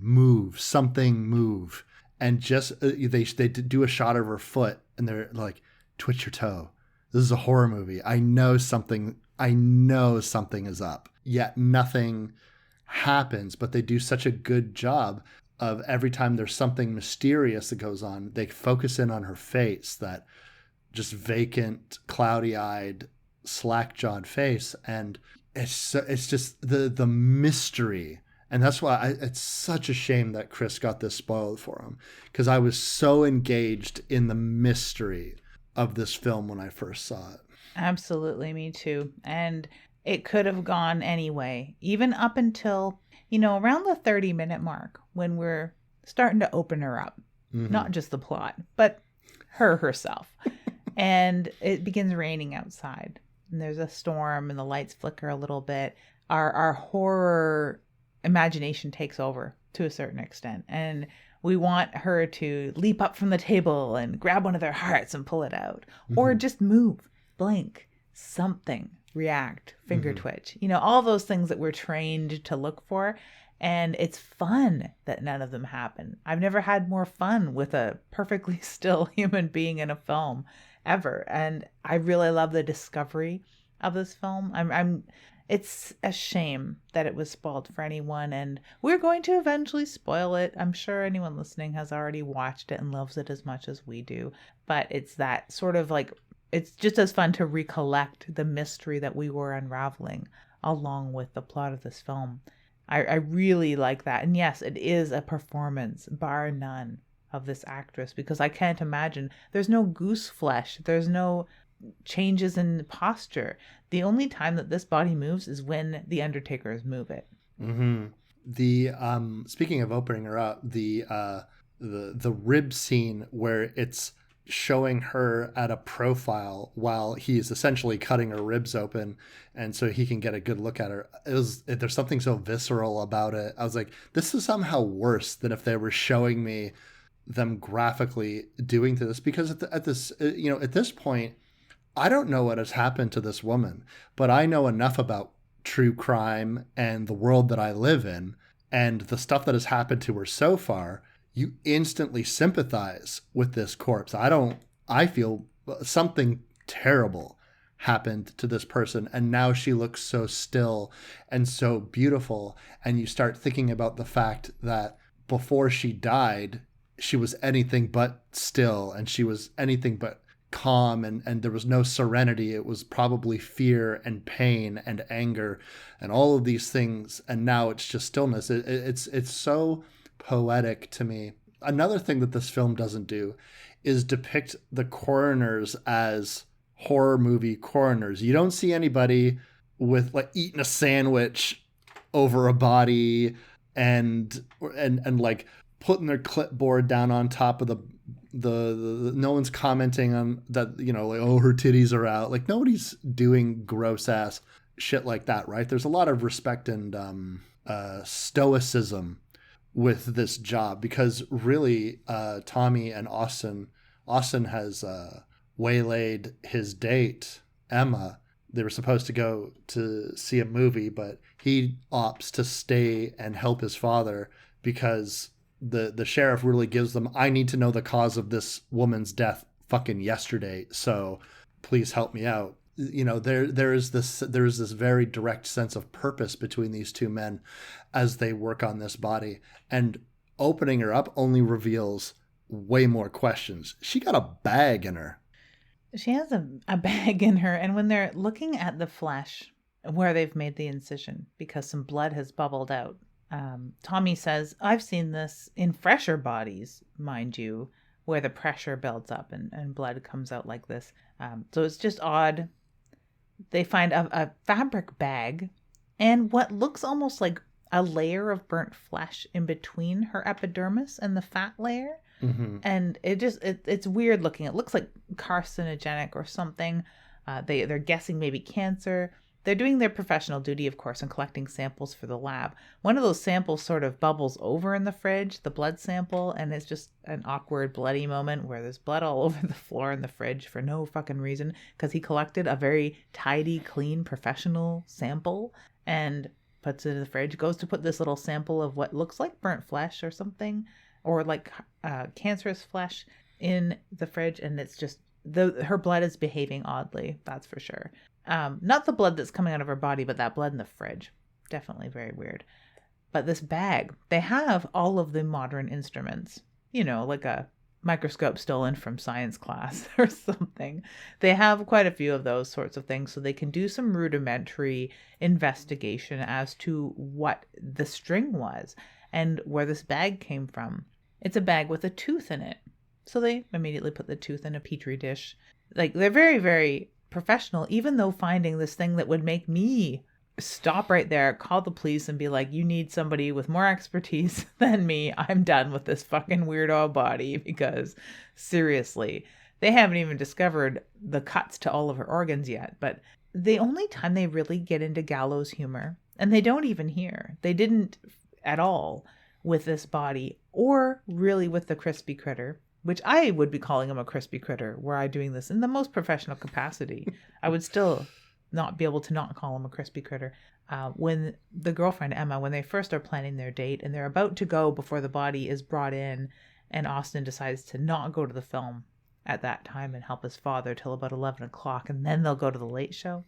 move. And just, they do a shot of her foot, and they're like, twitch your toe. This is a horror movie. I know something is up. Yet nothing happens, but they do such a good job of every time there's something mysterious that goes on, they focus in on her face, that just vacant, cloudy-eyed, slack-jawed face. And it's just the mystery. And that's why it's such a shame that Chris got this spoiled for him, because I was so engaged in the mystery of this film when I first saw it. Absolutely, me too. And it could have gone anyway, even up until, around the 30-minute mark, when we're starting to open her up. Not just the plot, but herself. And it begins raining outside, and there's a storm, and the lights flicker a little bit. Our horror imagination takes over to a certain extent, and we want her to leap up from the table and grab one of their hearts and pull it out, or just move, blink, something, react, finger twitch, all those things that we're trained to look for. And it's fun that none of them happen. I've never had more fun with a perfectly still human being in a film ever. And I really love the discovery of this film. It's a shame that it was spoiled for anyone, and we're going to eventually spoil it. I'm sure anyone listening has already watched it and loves it as much as we do. But it's that sort of like, it's just as fun to recollect the mystery that we were unraveling along with the plot of this film. I really like that. And yes, it is a performance, bar none, of this actress, because I can't imagine. There's no goose flesh. There's no changes in posture. The only time that this body moves is when the Undertakers move it. The speaking of opening her up, the rib scene where it's showing her at a profile while he's essentially cutting her ribs open, and so he can get a good look at her. There's something so visceral about it. I was like, this is somehow worse than if they were showing me them graphically doing to this, because at this point, I don't know what has happened to this woman, but I know enough about true crime and the world that I live in and the stuff that has happened to her so far. You instantly sympathize with this corpse. I feel something terrible happened to this person, and now she looks so still and so beautiful. And you start thinking about the fact that before she died, she was anything but still, and she was anything but calm and there was no serenity. It was probably fear and pain and anger and all of these things. And now it's just stillness. It's so poetic to me. Another thing that this film doesn't do is depict the coroners as horror movie coroners. You don't see anybody with like eating a sandwich over a body and like putting their clipboard down on top of the no one's commenting on that, you know, like, oh, her titties are out. Like, nobody's doing gross ass shit like that, right? There's a lot of respect and stoicism with this job, because really Tommy and Austin has waylaid his date, Emma. They were supposed to go to see a movie, but he opts to stay and help his father because the sheriff really gives them, I need to know the cause of this woman's death fucking yesterday, so please help me out. You know, there is this very direct sense of purpose between these two men as they work on this body, and opening her up only reveals way more questions. She got a bag in her. She has a bag in her, and when they're looking at the flesh where they've made the incision because some blood has bubbled out, Tommy says, I've seen this in fresher bodies, mind you, where the pressure builds up and blood comes out like this. So it's just odd. They find a fabric bag and what looks almost like a layer of burnt flesh in between her epidermis and the fat layer. Mm-hmm. And it's weird looking. It looks like carcinogenic or something. They're guessing maybe cancer. They're doing their professional duty, of course, and collecting samples for the lab. One of those samples sort of bubbles over in the fridge, the blood sample, and it's just an awkward, bloody moment where there's blood all over the floor in the fridge for no fucking reason, because he collected a very tidy, clean, professional sample and puts it in the fridge, goes to put this little sample of what looks like burnt flesh or something, or like cancerous flesh in the fridge, and it's just, her blood is behaving oddly, that's for sure. Not the blood that's coming out of her body, but that blood in the fridge. Definitely very weird. But this bag, they have all of the modern instruments, you know, like a microscope stolen from science class or something. They have quite a few of those sorts of things, so they can do some rudimentary investigation as to what the string was and where this bag came from. It's a bag with a tooth in it. So they immediately put the tooth in a petri dish. Like, they're very, very professional, even though finding this thing that would make me stop right there, call the police and be like, you need somebody with more expertise than me. I'm done with this fucking weirdo body, because seriously, they haven't even discovered the cuts to all of her organs yet. But the only time they really get into gallows humor, and they don't even here, they didn't at all with this body, or really with the crispy critter, which I would be calling him a crispy critter were I doing this in the most professional capacity. I would still not be able to not call him a crispy critter. When the girlfriend, Emma, when they first are planning their date and they're about to go before the body is brought in, and Austin decides to not go to the film at that time and help his father till about 11 o'clock, and then they'll go to the late show,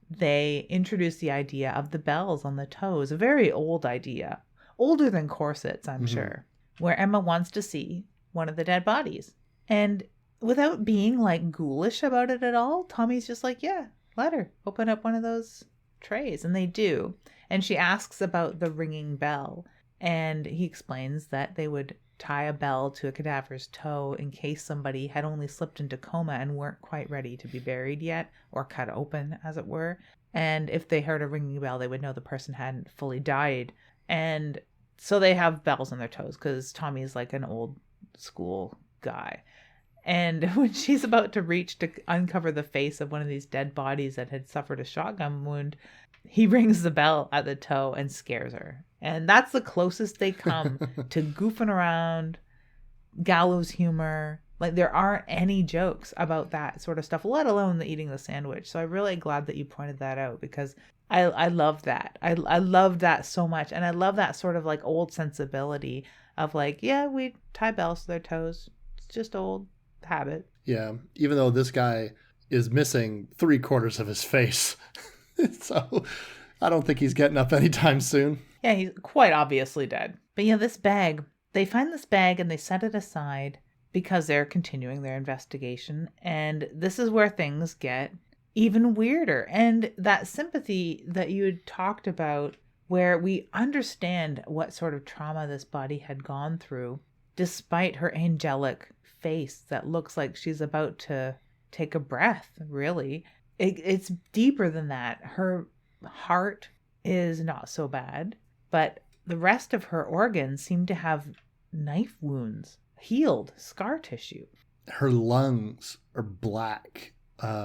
they introduce the idea of the bells on the toes, a very old idea, older than corsets, I'm sure, where Emma wants to see one of the dead bodies. And without being like ghoulish about it at all, Tommy's just like, yeah, let her open up one of those trays. And they do. And she asks about the ringing bell. And he explains that they would tie a bell to a cadaver's toe in case somebody had only slipped into coma and weren't quite ready to be buried yet, or cut open, as it were. And if they heard a ringing bell, they would know the person hadn't fully died. And so they have bells on their toes because Tommy's like an old school guy. And when she's about to reach to uncover the face of one of these dead bodies that had suffered a shotgun wound, he rings the bell at the toe and scares her. And that's the closest they come to goofing around, gallows humor. Like, there aren't any jokes about that sort of stuff, let alone the eating the sandwich. So I'm really glad that you pointed that out, because I love that. I love that so much. And I love that sort of like old sensibility of like, yeah, we tie bells to their toes. It's just old habit. Yeah. Even though this guy is missing 3/4 of his face. So I don't think he's getting up anytime soon. Yeah, he's quite obviously dead. But yeah, this bag, they find this bag and they set it aside. because they're continuing their investigation. And this is where things get even weirder. And that sympathy that you had talked about, where we understand what sort of trauma this body had gone through, despite her angelic face that looks like she's about to take a breath, really. It's deeper than that. Her heart is not so bad, but the rest of her organs seem to have knife wounds, healed scar tissue. Her lungs are black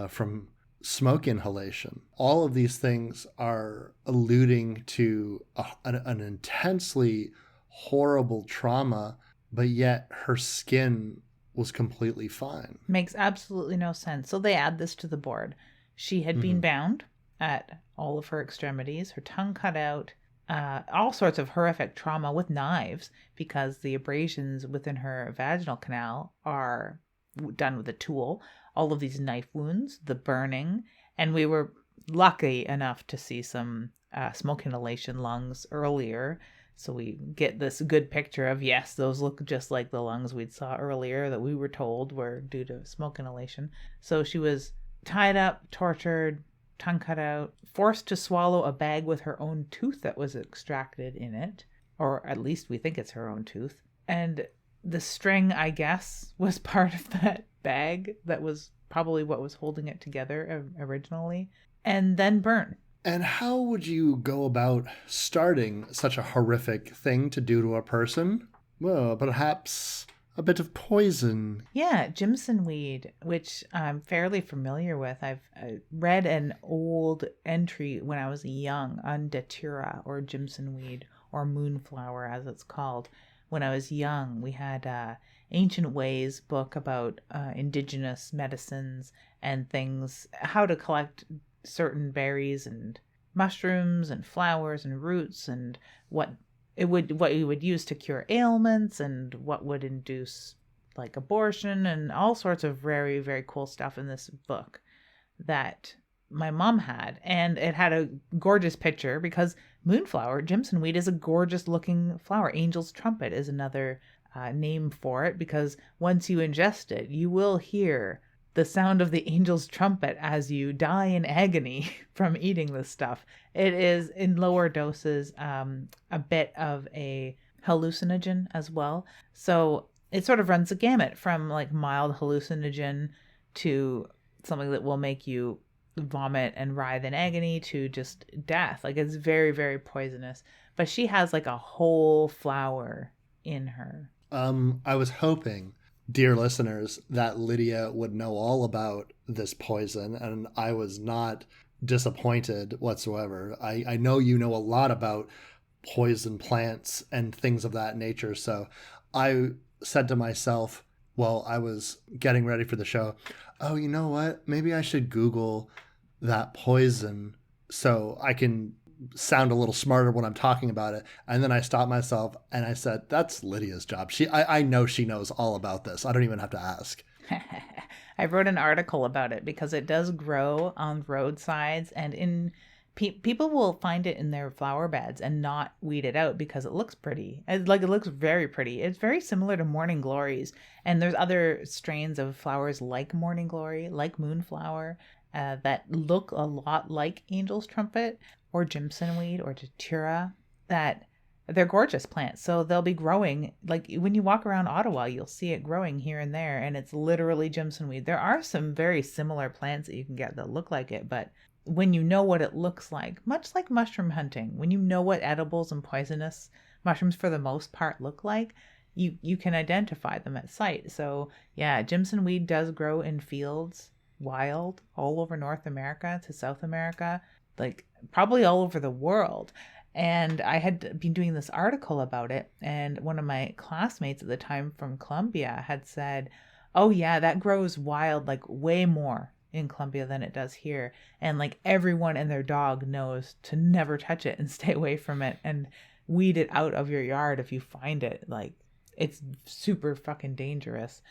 from smoke inhalation. All of these things are alluding to an intensely horrible trauma, but yet her skin was completely fine. Makes absolutely no sense. So they add this to the board. She had been bound at all of her extremities, her tongue cut out, all sorts of horrific trauma with knives, because the abrasions within her vaginal canal are done with a tool. All of these knife wounds, the burning, and we were lucky enough to see some smoke inhalation lungs earlier. So we get this good picture of, yes, those look just like the lungs we'd saw earlier that we were told were due to smoke inhalation. So she was tied up, tortured, tongue cut out, forced to swallow a bag with her own tooth that was extracted in it, or at least we think it's her own tooth. And the string, I guess, was part of that bag. That was probably what was holding it together originally. And then burn. And how would you go about starting such a horrific thing to do to a person? Well, perhaps a bit of poison. Yeah, Jimson weed, which I'm fairly familiar with. I've read an old entry when I was young on datura, or Jimson weed, or moonflower as it's called. When I was young, we had Ancient Ways book about indigenous medicines and things, how to collect certain berries and mushrooms and flowers and roots, and what you would use to cure ailments, and what would induce like abortion, and all sorts of very, very cool stuff in this book that my mom had. And it had a gorgeous picture, because moonflower, Jimson weed, is a gorgeous looking flower. Angel's trumpet is another name for it, because once you ingest it, you will hear the sound of the angel's trumpet as you die in agony from eating this stuff. It is, in lower doses, a bit of a hallucinogen as well. So it sort of runs the gamut from like mild hallucinogen to something that will make you vomit and writhe in agony to just death. Like, it's very, very poisonous. But she has like a whole flower in her. I was hoping, dear listeners, that Lydia would know all about this poison, and I was not disappointed whatsoever. I know you know a lot about poison plants and things of that nature, so I said to myself while I was getting ready for the show, oh, you know what? Maybe I should Google that poison so I can sound a little smarter when I'm talking about it. And then I stopped myself and I said, that's Lydia's job. I know she knows all about this. I don't even have to ask. I wrote an article about it because it does grow on roadsides, and people will find it in their flower beds and not weed it out because it looks pretty. It looks very pretty. It's very similar to morning glories. And there's other strains of flowers like morning glory, like moonflower, that look a lot like angel's trumpet or Jimson weed or datura, that they're gorgeous plants. So they'll be growing, like when you walk around Ottawa, you'll see it growing here and there, and it's literally Jimson weed. There are some very similar plants that you can get that look like it, but when you know what it looks like, much like mushroom hunting, when you know what edibles and poisonous mushrooms for the most part look like, you can identify them at sight. So yeah, Jimson weed does grow in fields, wild, all over North America to South America, like probably all over the world. And I had been doing this article about it, and one of my classmates at the time from Colombia had said, oh yeah, that grows wild, like way more in Colombia than it does here. And like everyone and their dog knows to never touch it and stay away from it and weed it out of your yard if you find it. Like, it's super fucking dangerous,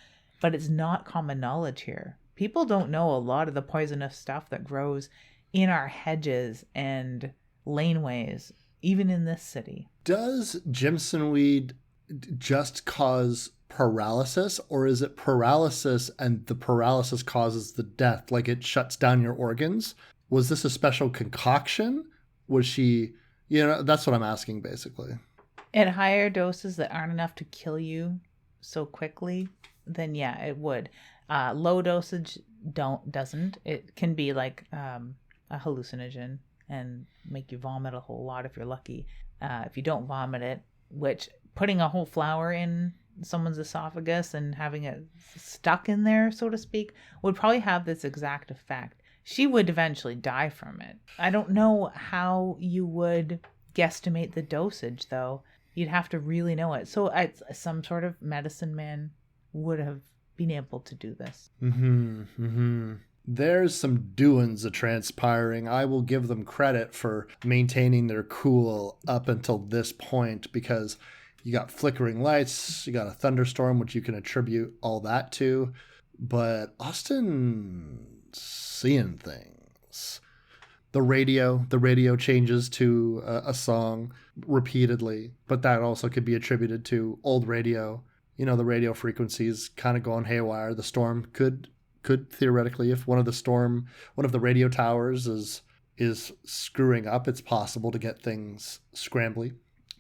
but it's not common knowledge here. People don't know a lot of the poisonous stuff that grows in our hedges and laneways, even in this city. Does Jimson weed just cause paralysis, or is it paralysis and the paralysis causes the death? Like it shuts down your organs? Was this a special concoction? Was she, that's what I'm asking basically. At higher doses that aren't enough to kill you so quickly, then yeah, it would. Low dosage doesn't. It can be like a hallucinogen and make you vomit a whole lot if you're lucky. If you don't vomit it, which putting a whole flower in someone's esophagus and having it stuck in there, so to speak, would probably have this exact effect. She would eventually die from it. I don't know how you would guesstimate the dosage, though. You'd have to really know it. So some sort of medicine man would have been able to do this. There's some doings transpiring. I will give them credit for maintaining their cool up until this point, because you got flickering lights, you got a thunderstorm, which you can attribute all that to. But Austin seeing things. The radio changes to a song repeatedly, but that also could be attributed to old radio. The radio frequencies kind of going haywire. The storm could theoretically, if one of the radio towers is screwing up, it's possible to get things scrambly,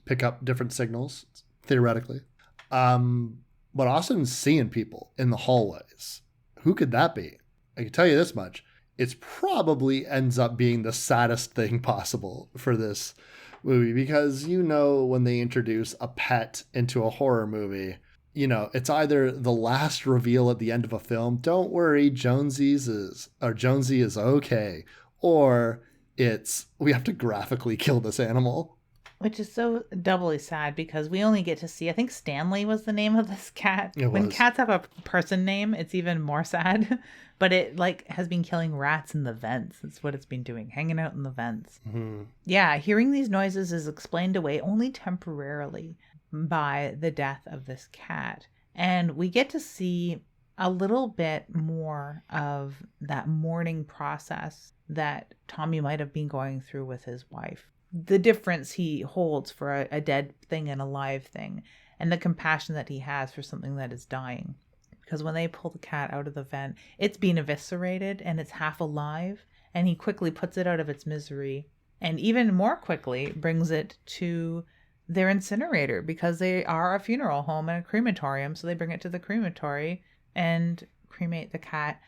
pick up different signals, theoretically. But Austin's seeing people in the hallways. Who could that be? I can tell you this much. It's probably ends up being the saddest thing possible for this movie, because when they introduce a pet into a horror movie, it's either the last reveal at the end of a film, don't worry, Jonesy is okay, or it's we have to graphically kill this animal. Which is so doubly sad, because we only get to see, I think Stanley was the name of this cat. When cats have a person name, it's even more sad. But it has been killing rats in the vents. That's what it's been doing, hanging out in the vents. Mm-hmm. Yeah, hearing these noises is explained away only temporarily by the death of this cat. And we get to see a little bit more of that mourning process that Tommy might have been going through with his wife. The difference he holds for a dead thing and a live thing, and the compassion that he has for something that is dying. Because when they pull the cat out of the vent, it's being eviscerated and it's half alive, and he quickly puts it out of its misery, and even more quickly brings it to their incinerator, because they are a funeral home and a crematorium. So they bring it to the crematory and cremate the cat.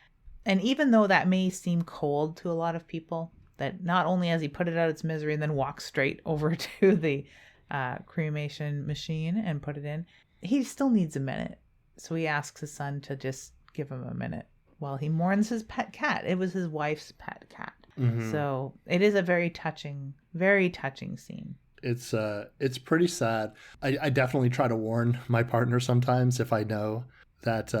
And even though that may seem cold to a lot of people, that not only has he put it out of its misery and then walked straight over to the cremation machine and put it in, he still needs a minute. So he asks his son to just give him a minute while he mourns his pet cat. It was his wife's pet cat. Mm-hmm. So it is a very touching scene. It's pretty sad. I definitely try to warn my partner sometimes if I know that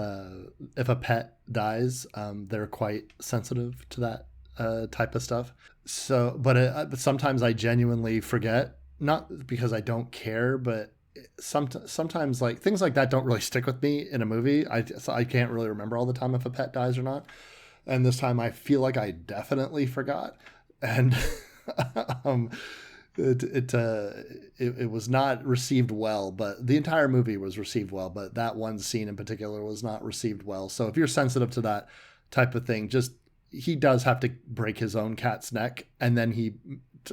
if a pet dies, they're quite sensitive to that type of stuff. So, but sometimes I genuinely forget, not because I don't care, but sometimes like things like that don't really stick with me in a movie. So I can't really remember all the time if a pet dies or not. And this time I feel like I definitely forgot. And it was not received well, but the entire movie was received well, but that one scene in particular was not received well. So if you're sensitive to that type of thing, he does have to break his own cat's neck, and then he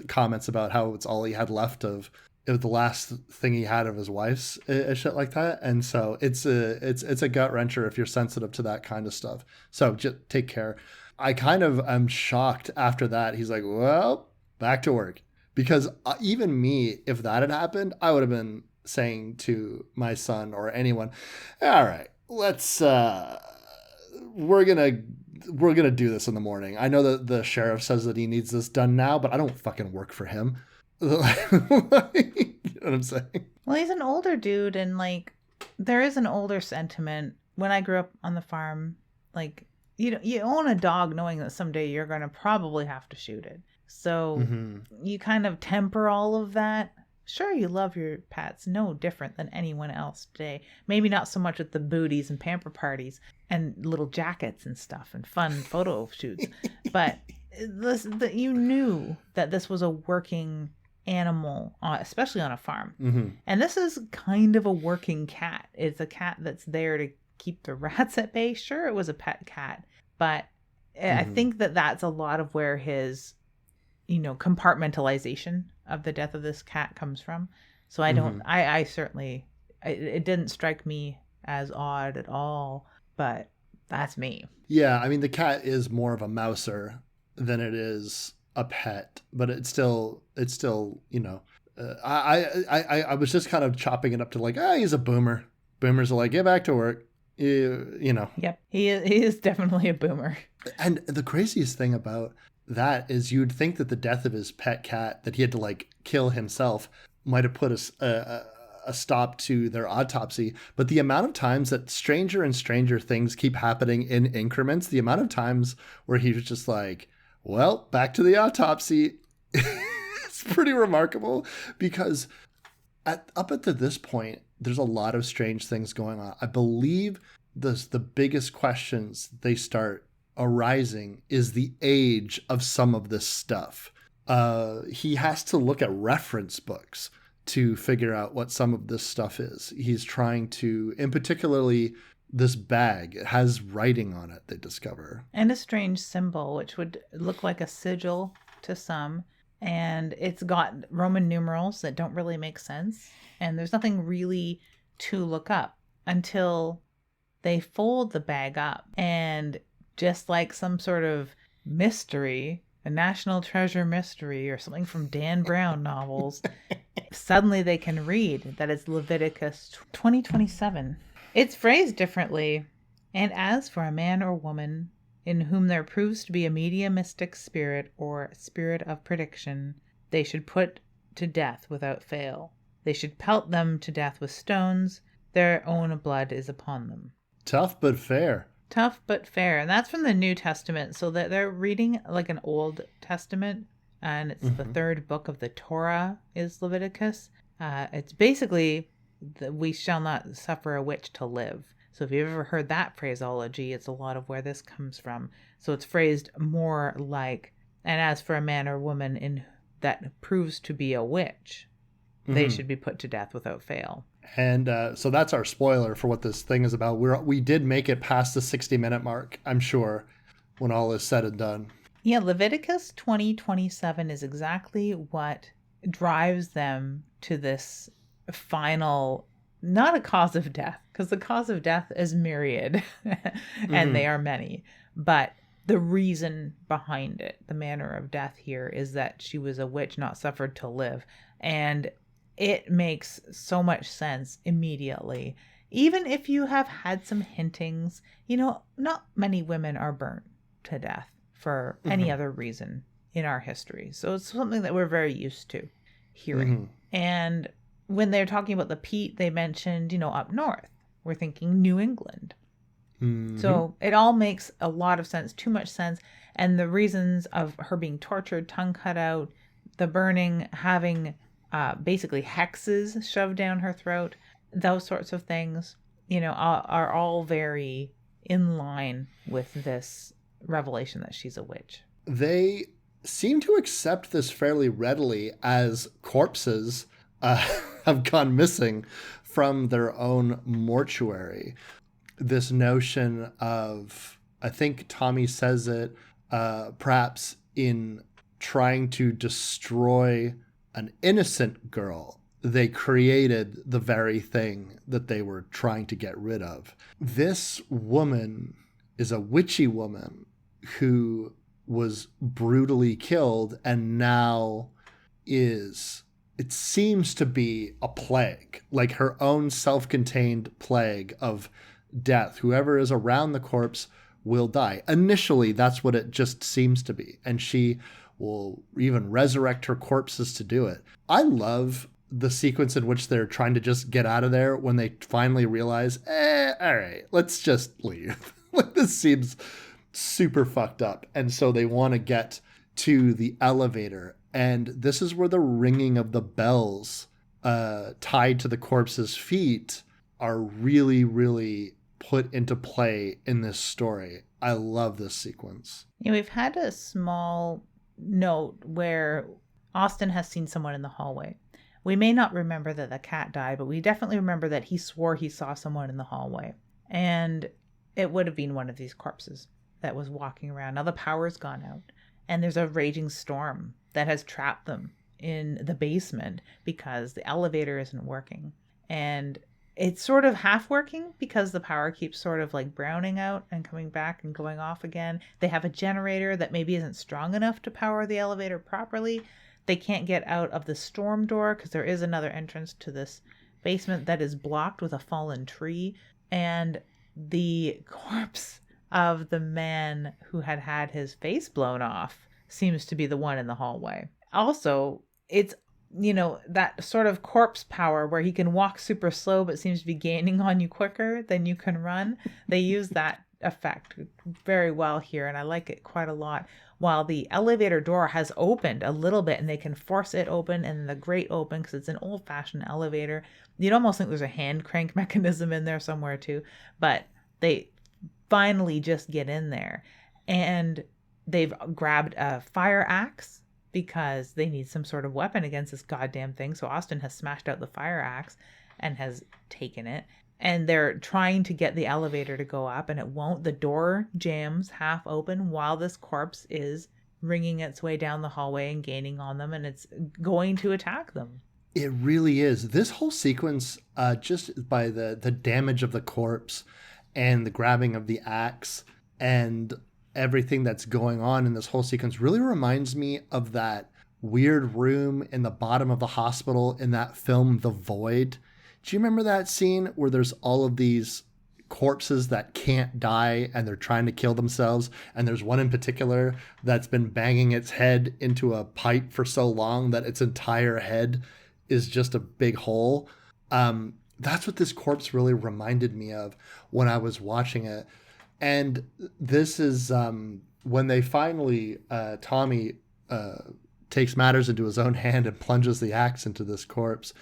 comments about how it's all he had left of it was the last thing he had of his wife's, shit like that. And so it's a gut wrencher if you're sensitive to that kind of stuff. So just take care. I kind of am shocked after that. He's like, well, back to work. Because even me, if that had happened, I would have been saying to my son or anyone, all right, let's, we're going to do this in the morning. I know that the sheriff says that he needs this done now, but I don't fucking work for him. You know what I'm saying? Well, he's an older dude, and there is an older sentiment. When I grew up on the farm, you own a dog knowing that someday you're going to probably have to shoot it. So you kind of temper all of that. Sure, you love your pets, no different than anyone else today. Maybe not so much with the booties and pamper parties and little jackets and stuff and fun photo shoots, but you knew that this was a working animal, especially on a farm. Mm-hmm. And this is kind of a working cat. It's a cat that's there to keep the rats at bay. Sure, it was a pet cat, but I think that that's a lot of where his, compartmentalization of the death of this cat comes from. So I don't, I certainly, it didn't strike me as odd at all, but that's me. Yeah, I mean, the cat is more of a mouser than it is a pet, but it's still, I was just kind of chopping it up to like, he's a boomer. Boomers are like, get back to work. Yep, he is definitely a boomer. And the craziest thing about that is you'd think that the death of his pet cat that he had to like kill himself might have put a stop to their autopsy, but the amount of times that stranger and stranger things keep happening in increments, the amount of times where he was just like, well, back to the autopsy, it's pretty remarkable, because up until this point, there's a lot of strange things going on. I believe the biggest questions they start arising is the age of some of this stuff. He has to look at reference books to figure out what some of this stuff is. He's trying to, in particularly this bag, it has writing on it, they discover. And a strange symbol, which would look like a sigil to some. And it's got Roman numerals that don't really make sense. And there's nothing really to look up until they fold the bag up. And just like some sort of mystery, a National Treasure mystery or something from Dan Brown novels, suddenly they can read that it's Leviticus 20:27. It's phrased differently. And as for a man or woman in whom there proves to be a mediumistic spirit or spirit of prediction, they should put to death without fail. They should pelt them to death with stones. Their own blood is upon them. Tough but fair. Tough but fair. And that's from the New Testament. So that they're reading like an Old Testament. And it's the third book of the Torah is Leviticus. It's basically, we shall not suffer a witch to live. So if you've ever heard that phraseology, it's a lot of where this comes from. So it's phrased more like, and as for a man or woman in that proves to be a witch, they should be put to death without fail. And so that's our spoiler for what this thing is about. We did make it past the 60-minute mark, I'm sure, when all is said and done. Yeah, Leviticus 20:27 is exactly what drives them to this final, not a cause of death, because the cause of death is myriad, and they are many. But the reason behind it, the manner of death here, is that she was a witch, not suffered to live. And it makes so much sense immediately. Even if you have had some hintings, not many women are burnt to death for any other reason in our history. So it's something that we're very used to hearing. And when they're talking about the peat, they mentioned, up north. We're thinking New England. So it all makes a lot of sense, too much sense. And the reasons of her being tortured, tongue cut out, the burning, having basically hexes shoved down her throat, those sorts of things, are all very in line with this revelation that she's a witch. They seem to accept this fairly readily as corpses have gone missing from their own mortuary. This notion of, I think Tommy says it, perhaps in trying to destroy an innocent girl, they created the very thing that they were trying to get rid of. This woman is a witchy woman who was brutally killed and now is, it seems to be a plague, like her own self-contained plague of death. Whoever is around the corpse will die. Initially, that's what it just seems to be. And she will even resurrect her corpses to do it. I love the sequence in which they're trying to just get out of there when they finally realize, all right, let's just leave. Like, this seems super fucked up. And so they want to get to the elevator. And this is where the ringing of the bells tied to the corpse's feet are really, really put into play in this story. I love this sequence. We've had a small note where Austin has seen someone in the hallway. We may not remember that the cat died, but we definitely remember that he swore he saw someone in the hallway. And it would have been one of these corpses that was walking around. Now the power's gone out, and there's a raging storm that has trapped them in the basement because the elevator isn't working. And it's sort of half working because the power keeps sort of like browning out and coming back and going off again. They have a generator that maybe isn't strong enough to power the elevator properly. They can't get out of the storm door because there is another entrance to this basement that is blocked with a fallen tree. And the corpse of the man who had had his face blown off seems to be the one in the hallway. Also, it's, that sort of corpse power where he can walk super slow but seems to be gaining on you quicker than you can run. They use that effect very well here, and I like it quite a lot. While the elevator door has opened a little bit and they can force it open and the grate open because it's an old-fashioned elevator. You'd almost think there's a hand crank mechanism in there somewhere too, but they finally just get in there, and they've grabbed a fire axe because they need some sort of weapon against this goddamn thing. So Austin has smashed out the fire axe and has taken it. And they're trying to get the elevator to go up, and it won't. The door jams half open while this corpse is ringing its way down the hallway and gaining on them, and it's going to attack them. It really is. This whole sequence, just by the damage of the corpse and the grabbing of the axe and everything that's going on in this whole sequence, really reminds me of that weird room in the bottom of the hospital in that film, The Void. Do you remember that scene where there's all of these corpses that can't die and they're trying to kill themselves? And there's one in particular that's been banging its head into a pipe for so long that its entire head is just a big hole. That's what this corpse really reminded me of when I was watching it. And this is when they finally, Tommy takes matters into his own hand and plunges the axe into this corpse.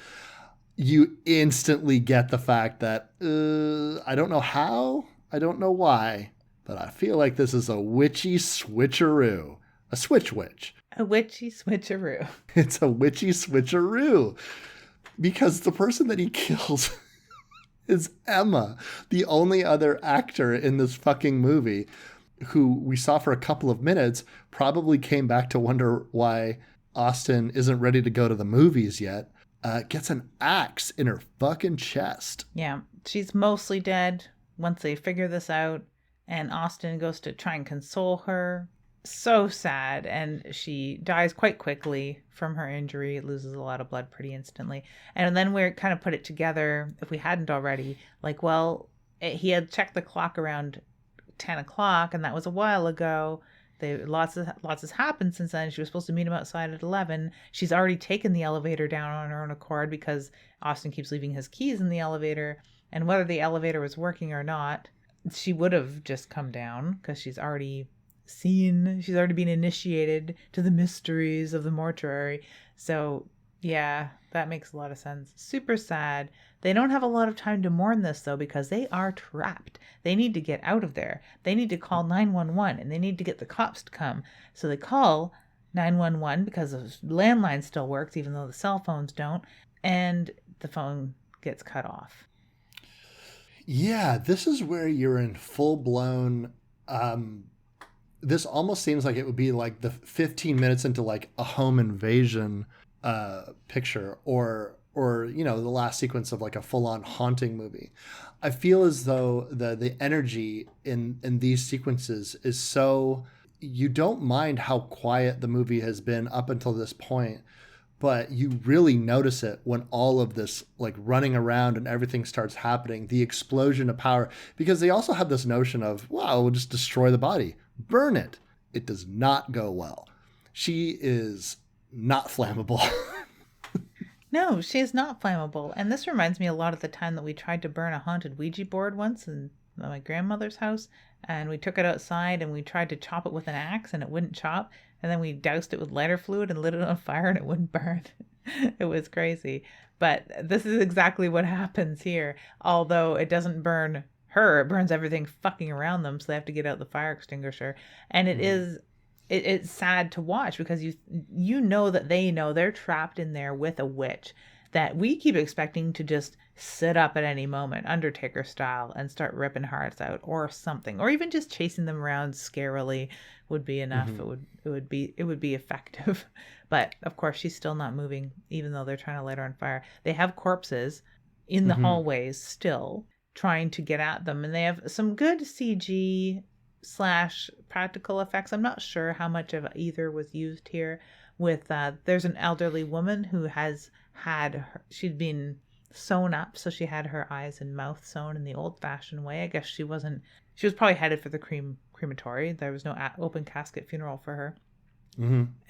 You instantly get the fact that, I don't know how, I don't know why, but I feel like this is a witchy switcheroo. A switch witch. A witchy switcheroo. It's a witchy switcheroo. Because the person that he kills is Emma, the only other actor in this fucking movie, who we saw for a couple of minutes, probably came back to wonder why Austin isn't ready to go to the movies yet. Gets an axe in her fucking chest. Yeah, she's mostly dead once they figure this out, and Austin goes to try and console her. So sad, and she dies quite quickly from her injury, loses a lot of blood pretty instantly. And then we're kind of put it together, if we hadn't already, like, well, he had checked the clock around 10 o'clock, and that was a while ago. Lots has happened since then. She was supposed to meet him outside at 11. She's already taken the elevator down on her own accord because Austin keeps leaving his keys in the elevator. And whether the elevator was working or not, she would have just come down because she's already been initiated to the mysteries of the mortuary. So yeah, that makes a lot of sense. Super sad. They don't have a lot of time to mourn this though, because they are trapped. They need to get out of there. They need to call 911 and they need to get the cops to come. So they call 911 because the landline still works, even though the cell phones don't. And the phone gets cut off. Yeah, this is where you're in full blown, this almost seems like it would be like the 15 minutes into like a home invasion picture or the last sequence of like a full-on haunting movie. I feel as though the energy in these sequences is so, you don't mind how quiet the movie has been up until this point, but you really notice it when all of this like running around and everything starts happening, the explosion of power, because they also have this notion of, wow, we'll just destroy the body, burn it. It does not go well. She is not flammable. No, she is not flammable. And this reminds me a lot of the time that we tried to burn a haunted Ouija board once in my grandmother's house. And we took it outside and we tried to chop it with an axe and it wouldn't chop. And then we doused it with lighter fluid and lit it on fire and it wouldn't burn. It was crazy. But this is exactly what happens here. Although it doesn't burn her, it burns everything fucking around them. So they have to get out the fire extinguisher. And it it's sad to watch because you know that they know they're trapped in there with a witch that we keep expecting to just sit up at any moment, Undertaker style, and start ripping hearts out or something, or even just chasing them around scarily would be enough. It would be effective. But of course, she's still not moving, even though they're trying to light her on fire. They have corpses in the hallways still trying to get at them, and they have some good CG / practical effects. I'm not sure how much of either was used here. With there's an elderly woman who she'd been sewn up, so she had her eyes and mouth sewn in the old-fashioned way. I guess she was probably headed for the crematory. There was no open casket funeral for her.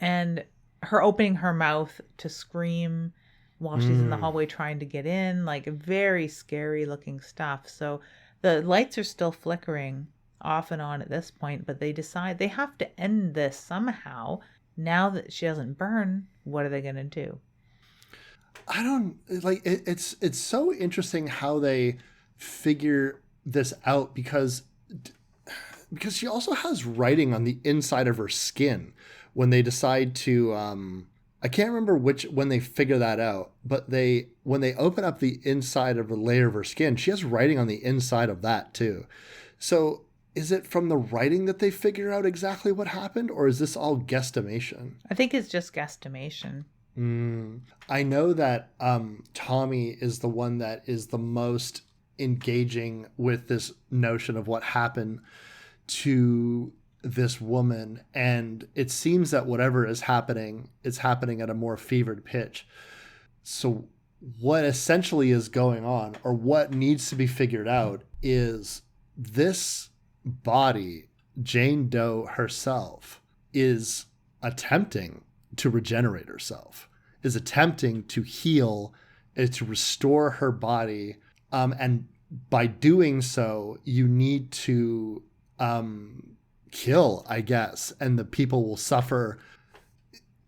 And her opening her mouth to scream while she's in the hallway trying to get in, like very scary looking stuff. So the lights are still flickering off and on at this point, but they decide they have to end this somehow. Now that she doesn't burn, what are they going to do? I don't like it. It's so interesting how they figure this out because she also has writing on the inside of her skin when they decide to I can't remember when they figure that out, but when they open up the inside of a layer of her skin, she has writing on the inside of that too. So is it from the writing that they figure out exactly what happened, or is this all guesstimation? I think it's just guesstimation. I know that Tommy is the one that is the most engaging with this notion of what happened to this woman, and it seems that whatever is happening at a more fevered pitch. So what essentially is going on, or what needs to be figured out, is this body, Jane Doe herself, is attempting to regenerate herself, is attempting to heal, to restore her body. And by doing so, you need to kill, I guess, and the people will suffer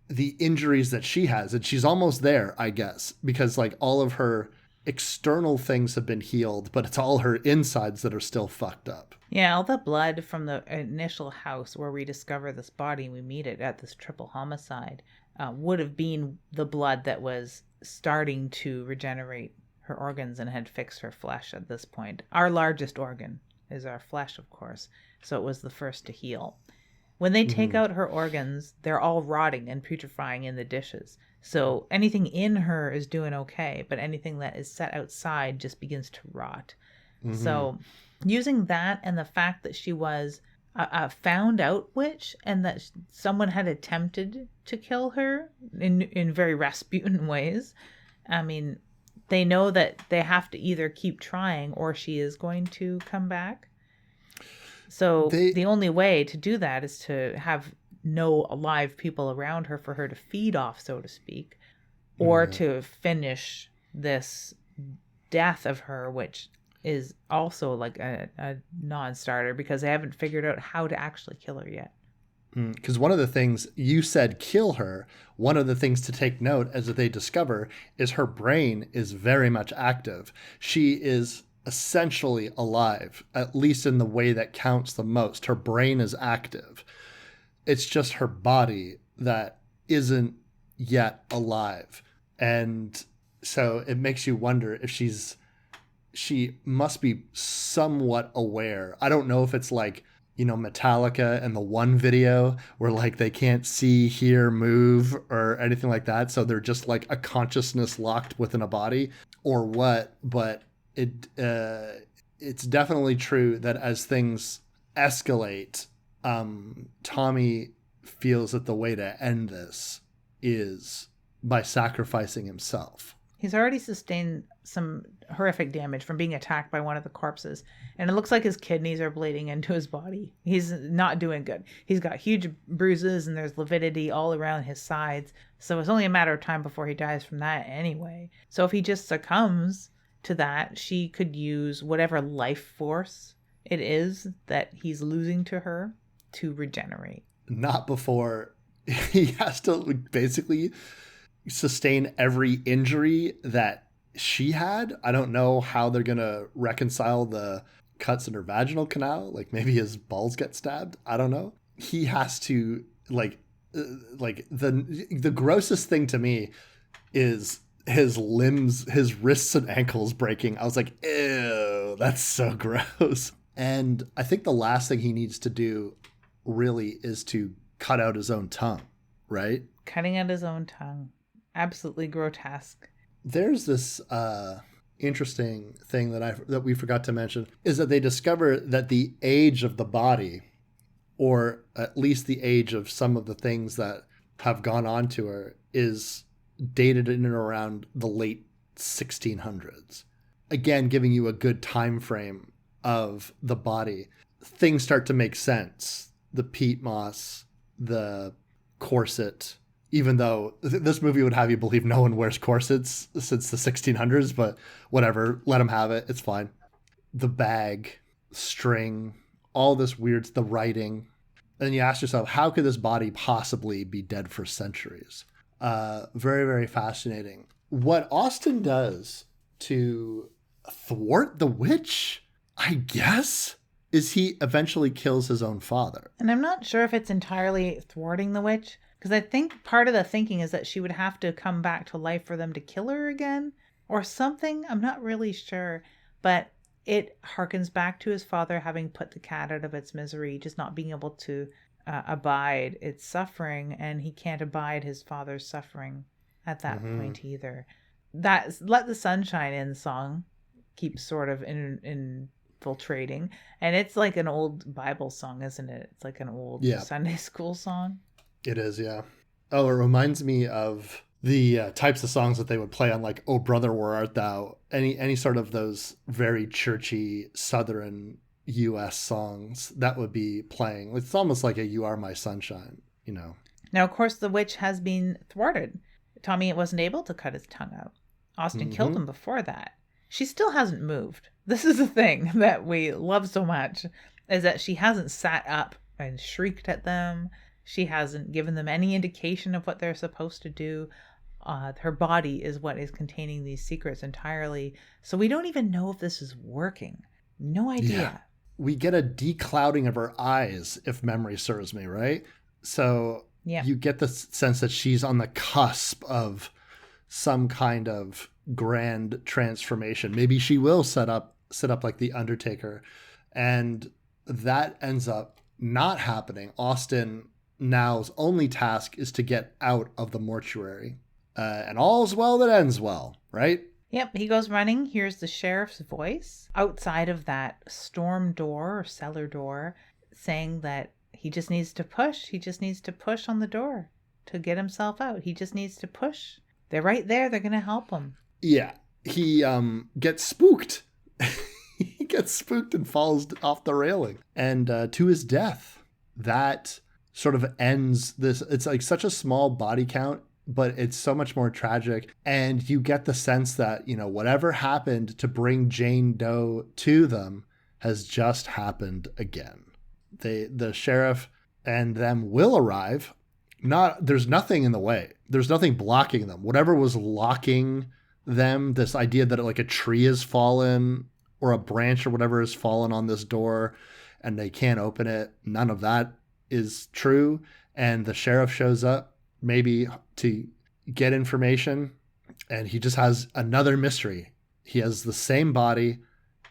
the injuries that she has. And she's almost there, I guess, because like all of her external things have been healed, but it's all her insides that are still fucked up. Yeah, all the blood from the initial house where we discover this body and we meet it at this triple homicide would have been the blood that was starting to regenerate her organs and had fixed her flesh at this point. Our largest organ is our flesh, of course, so it was the first to heal. When they take out her organs, they're all rotting and putrefying in the dishes. So anything in her is doing okay, but anything that is set outside just begins to rot. So using that and the fact that she was a found out witch and that someone had attempted to kill her in very Rasputin ways, I mean, they know that they have to either keep trying or she is going to come back. So the only way to do that is to have no alive people around her for her to feed off, so to speak, or to finish this death of her, which is also like a non-starter because they haven't figured out how to actually kill her yet. Because one of the things you said, kill her, one of the things to take note as they discover is her brain is very much active. She is essentially alive, at least in the way that counts the most. Her brain is active. It's just her body that isn't yet alive. And so it makes you wonder if she must be somewhat aware. I don't know if it's like, you know, Metallica and the One video where like they can't see, hear, move or anything like that. So they're just like a consciousness locked within a body or what. But it's definitely true that as things escalate, Tommy feels that the way to end this is by sacrificing himself. He's already sustained some horrific damage from being attacked by one of the corpses, and it looks like his kidneys are bleeding into his body. He's not doing good. He's got huge bruises and there's lividity all around his sides, so it's only a matter of time before he dies from that anyway. So if he just succumbs to that, she could use whatever life force it is that he's losing to her to regenerate. Not before he has to basically sustain every injury that she had. I don't know how they're going to reconcile the cuts in her vaginal canal. Like maybe his balls get stabbed. I don't know. He has to like the grossest thing to me is his limbs, his wrists and ankles breaking. I was like, ew, that's so gross. And I think the last thing he needs to do really is to cut out his own tongue, right? Cutting out his own tongue. Absolutely grotesque. There's this interesting thing that we forgot to mention, is that they discover that the age of the body, or at least the age of some of the things that have gone on to her, is dated in and around the late 1600s. Again, giving you a good time frame of the body. Things start to make sense. The peat moss, the corset, even though this movie would have you believe no one wears corsets since the 1600s, but whatever, let them have it. It's fine. The bag, string, all this weird, the writing. And you ask yourself, how could this body possibly be dead for centuries? Very, very fascinating. What Austen does to thwart the witch, I guess, is he eventually kills his own father. And I'm not sure if it's entirely thwarting the witch, because I think part of the thinking is that she would have to come back to life for them to kill her again or something. I'm not really sure, but it harkens back to his father having put the cat out of its misery, just not being able to abide its suffering, and he can't abide his father's suffering at that point either. That Let the Sun Shine In song keeps sort of infiltrating, and it's like an old Bible song, isn't it? It's like an old Sunday school song. It is, yeah. Oh, it reminds me of the types of songs that they would play on, like, "Oh Brother, Where Art Thou?" Any sort of those very churchy Southern U.S. songs that would be playing. It's almost like a "You Are My Sunshine," you know. Now, of course, the witch has been thwarted. Tommy wasn't able to cut his tongue out. Austen killed him before that. She still hasn't moved. This is the thing that we love so much, is that she hasn't sat up and shrieked at them. She hasn't given them any indication of what they're supposed to do. Her body is what is containing these secrets entirely. So we don't even know if this is working. No idea. Yeah. We get a declouding of her eyes, if memory serves me, right? So you get the sense that she's on the cusp of some kind of grand transformation. Maybe she will sit up like the Undertaker. And that ends up not happening. Austen now's only task is to get out of the mortuary. And all's well that ends well, right? Yep, he goes running, hears the sheriff's voice outside of that storm door or cellar door saying that he just needs to push. He just needs to push on the door to get himself out. He just needs to push. They're right there. They're going to help him. Yeah, he gets spooked. He gets spooked and falls off the railing. And to his death, that sort of ends this. It's like such a small body count, but it's so much more tragic. And you get the sense that, you know, whatever happened to bring Jane Doe to them has just happened again. The sheriff and them will arrive. There's nothing in the way. There's nothing blocking them. Whatever was locking them, this idea that like a tree has fallen or a branch or whatever has fallen on this door and they can't open it, none of that is true. And the sheriff shows up maybe to get information, and he just has another mystery. He has the same body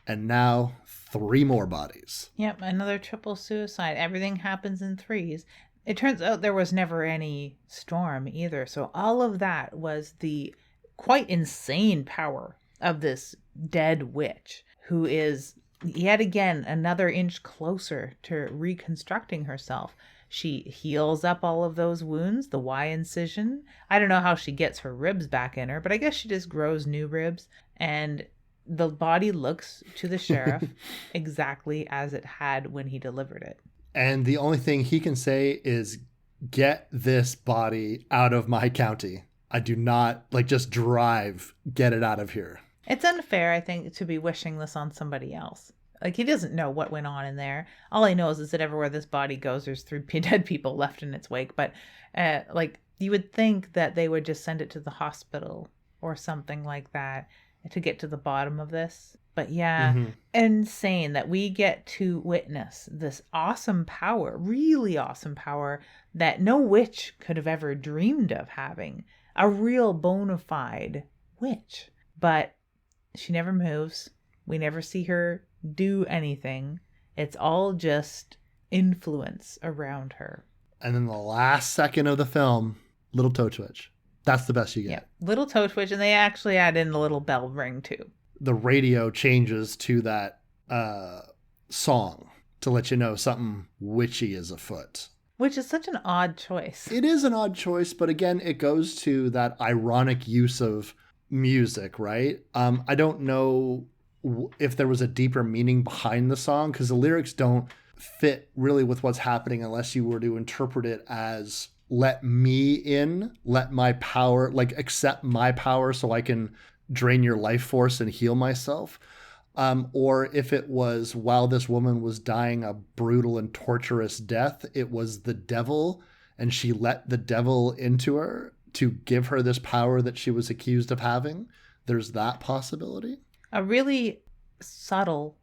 and now 3 more bodies. Yep, another triple suicide. Everything happens in threes. It turns out there was never any storm either. So all of that was the quite insane power of this dead witch, who is yet again another inch closer to reconstructing herself. She heals up all of those wounds, the Y incision. I don't know how she gets her ribs back in her, but I guess she just grows new ribs. And the body looks to the sheriff exactly as it had when he delivered it. And the only thing he can say is, get this body out of my county. I do not, just drive, get it out of here. It's unfair, I think, to be wishing this on somebody else. He doesn't know what went on in there. All he knows is that everywhere this body goes, there's 3 dead people left in its wake. But, you would think that they would just send it to the hospital or something like that to get to the bottom of this. But yeah, insane that we get to witness this awesome power, really awesome power that no witch could have ever dreamed of having. A real bona fide witch. But she never moves. We never see her do anything. It's all just influence around her. And then the last second of the film, little toe twitch. That's the best you get. Yeah, little toe twitch, and they actually add in the little bell ring too. The radio changes to that song to let you know something witchy is afoot. Which is such an odd choice. It is an odd choice, but again, it goes to that ironic use of music, right? I don't know if there was a deeper meaning behind the song, because the lyrics don't fit really with what's happening unless you were to interpret it as let me in, let my power, like accept my power so I can drain your life force and heal myself. Or if it was while this woman was dying a brutal and torturous death, it was the devil and she let the devil into her to give her this power that she was accused of having. There's that possibility. A really subtle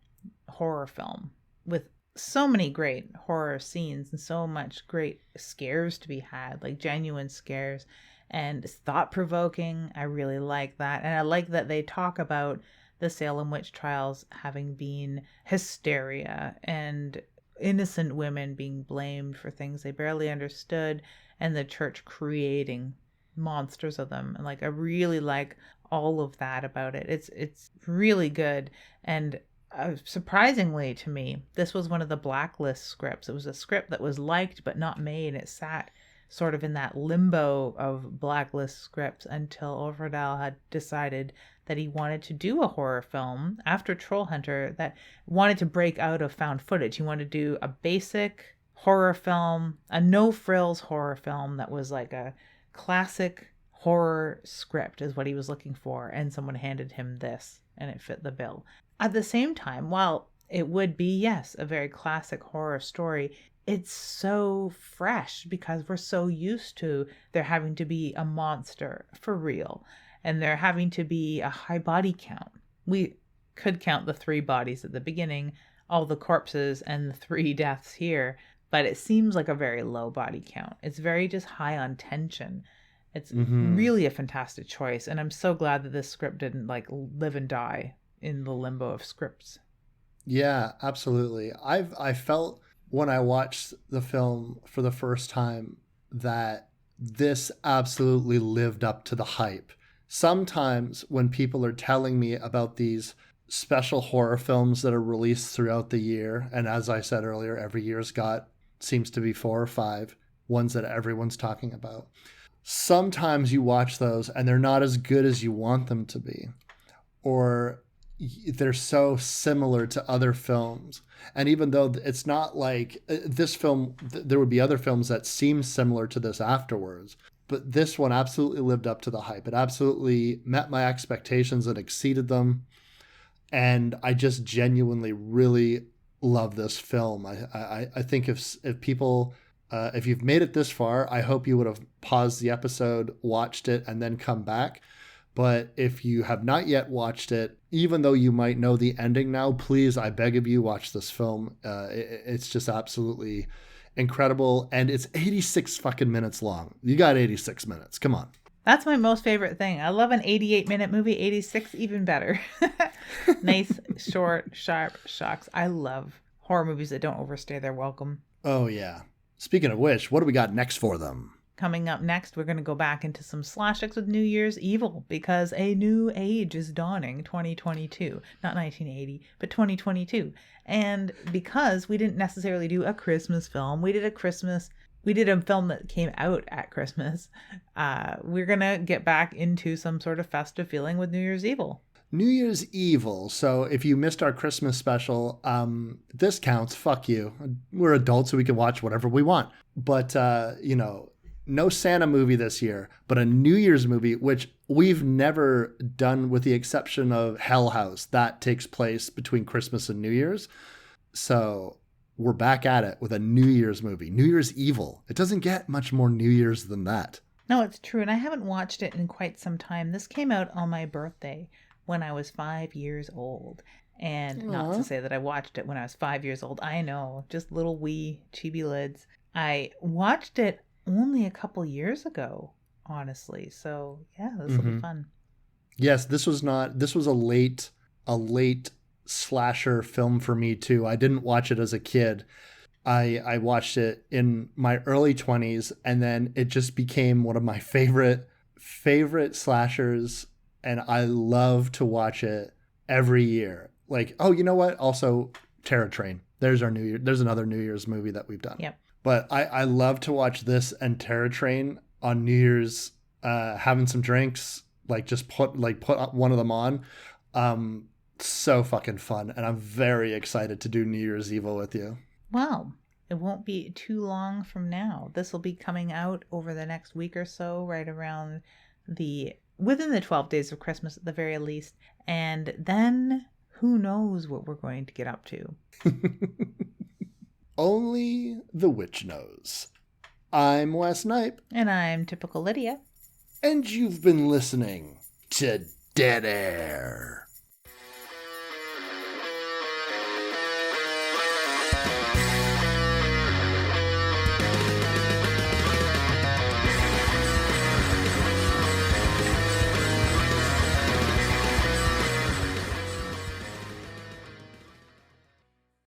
horror film with so many great horror scenes and so much great scares to be had, like genuine scares, and it's thought-provoking. I really like that. And I like that they talk about the Salem witch trials having been hysteria and innocent women being blamed for things they barely understood, and the church creating monsters of them. And like, I really like all of that about it. It's really good. And surprisingly to me, this was one of the blacklist scripts. It was a script that was liked but not made. It sat sort of in that limbo of blacklist scripts until Overdahl had decided that he wanted to do a horror film after Troll Hunter that wanted to break out of found footage. He wanted to do a basic horror film, a no-frills horror film that was like a classic horror script is what he was looking for, and someone handed him this and it fit the bill. At the same time, while it would be, yes, a very classic horror story, it's so fresh because we're so used to there having to be a monster for real and there having to be a high body count. We could count the 3 bodies at the beginning, all the corpses and the 3 deaths here, but it seems like a very low body count. It's very just high on tension. It's really a fantastic choice, and I'm so glad that this script didn't like live and die in the limbo of scripts. Yeah, absolutely. I felt when I watched the film for the first time that this absolutely lived up to the hype. Sometimes when people are telling me about these special horror films that are released throughout the year, and as I said earlier, every year's got seems to be 4 or 5 ones that everyone's talking about. Sometimes you watch those and they're not as good as you want them to be, or they're so similar to other films. And even though it's not like this film, there would be other films that seem similar to this afterwards, but this one absolutely lived up to the hype. It absolutely met my expectations and exceeded them. And I just genuinely really love this film. I think if people, if you've made it this far, I hope you would have paused the episode, watched it, and then come back. But if you have not yet watched it, even though you might know the ending now, please, I beg of you, watch this film. It's just absolutely incredible. And it's 86 fucking minutes long. You got 86 minutes. Come on. That's my most favorite thing. I love an 88-minute movie. 86, even better. Nice, short, sharp shocks. I love horror movies that don't overstay their welcome. Oh, yeah. Speaking of which, what do we got next for them? Coming up next, we're going to go back into some slashers with New Year's Evil because a new age is dawning, 2022. Not 1980, but 2022. And because we didn't necessarily do a Christmas film, we did a film that came out at Christmas. We're going to get back into some sort of festive feeling with New Year's Evil. New Year's Evil. So if you missed our Christmas special, this counts. Fuck you. We're adults, so we can watch whatever we want. But, no Santa movie this year, but a New Year's movie, which we've never done with the exception of Hell House. That takes place between Christmas and New Year's. So we're back at it with a New Year's movie, New Year's Evil. It doesn't get much more New Year's than that. No, it's true. And I haven't watched it in quite some time. This came out on my birthday when I was 5 years old. And not to say that I watched it when I was 5 years old. I know, just little wee chibi lids. I watched it only a couple years ago, honestly. So yeah, this will be fun. Yes, this was a late slasher film for me too. I didn't watch it as a kid. I watched it in my early 20s, and then it just became one of my favorite slashers, and I love to watch it every year. Like, oh, you know what? Also, Terror Train. There's another New Year's movie that we've done. Yep. But I love to watch this and Terror Train on New Year's, having some drinks, like just put one of them on. So fucking fun, and I'm very excited to do New Year's Evil with you. Well, it won't be too long from now. This will be coming out over the next week or so, right around within the 12 days of Christmas at the very least. And then who knows what we're going to get up to. Only the witch knows. I'm Wes Knipe. And I'm Typical Lydia. And you've been listening to Dead Air.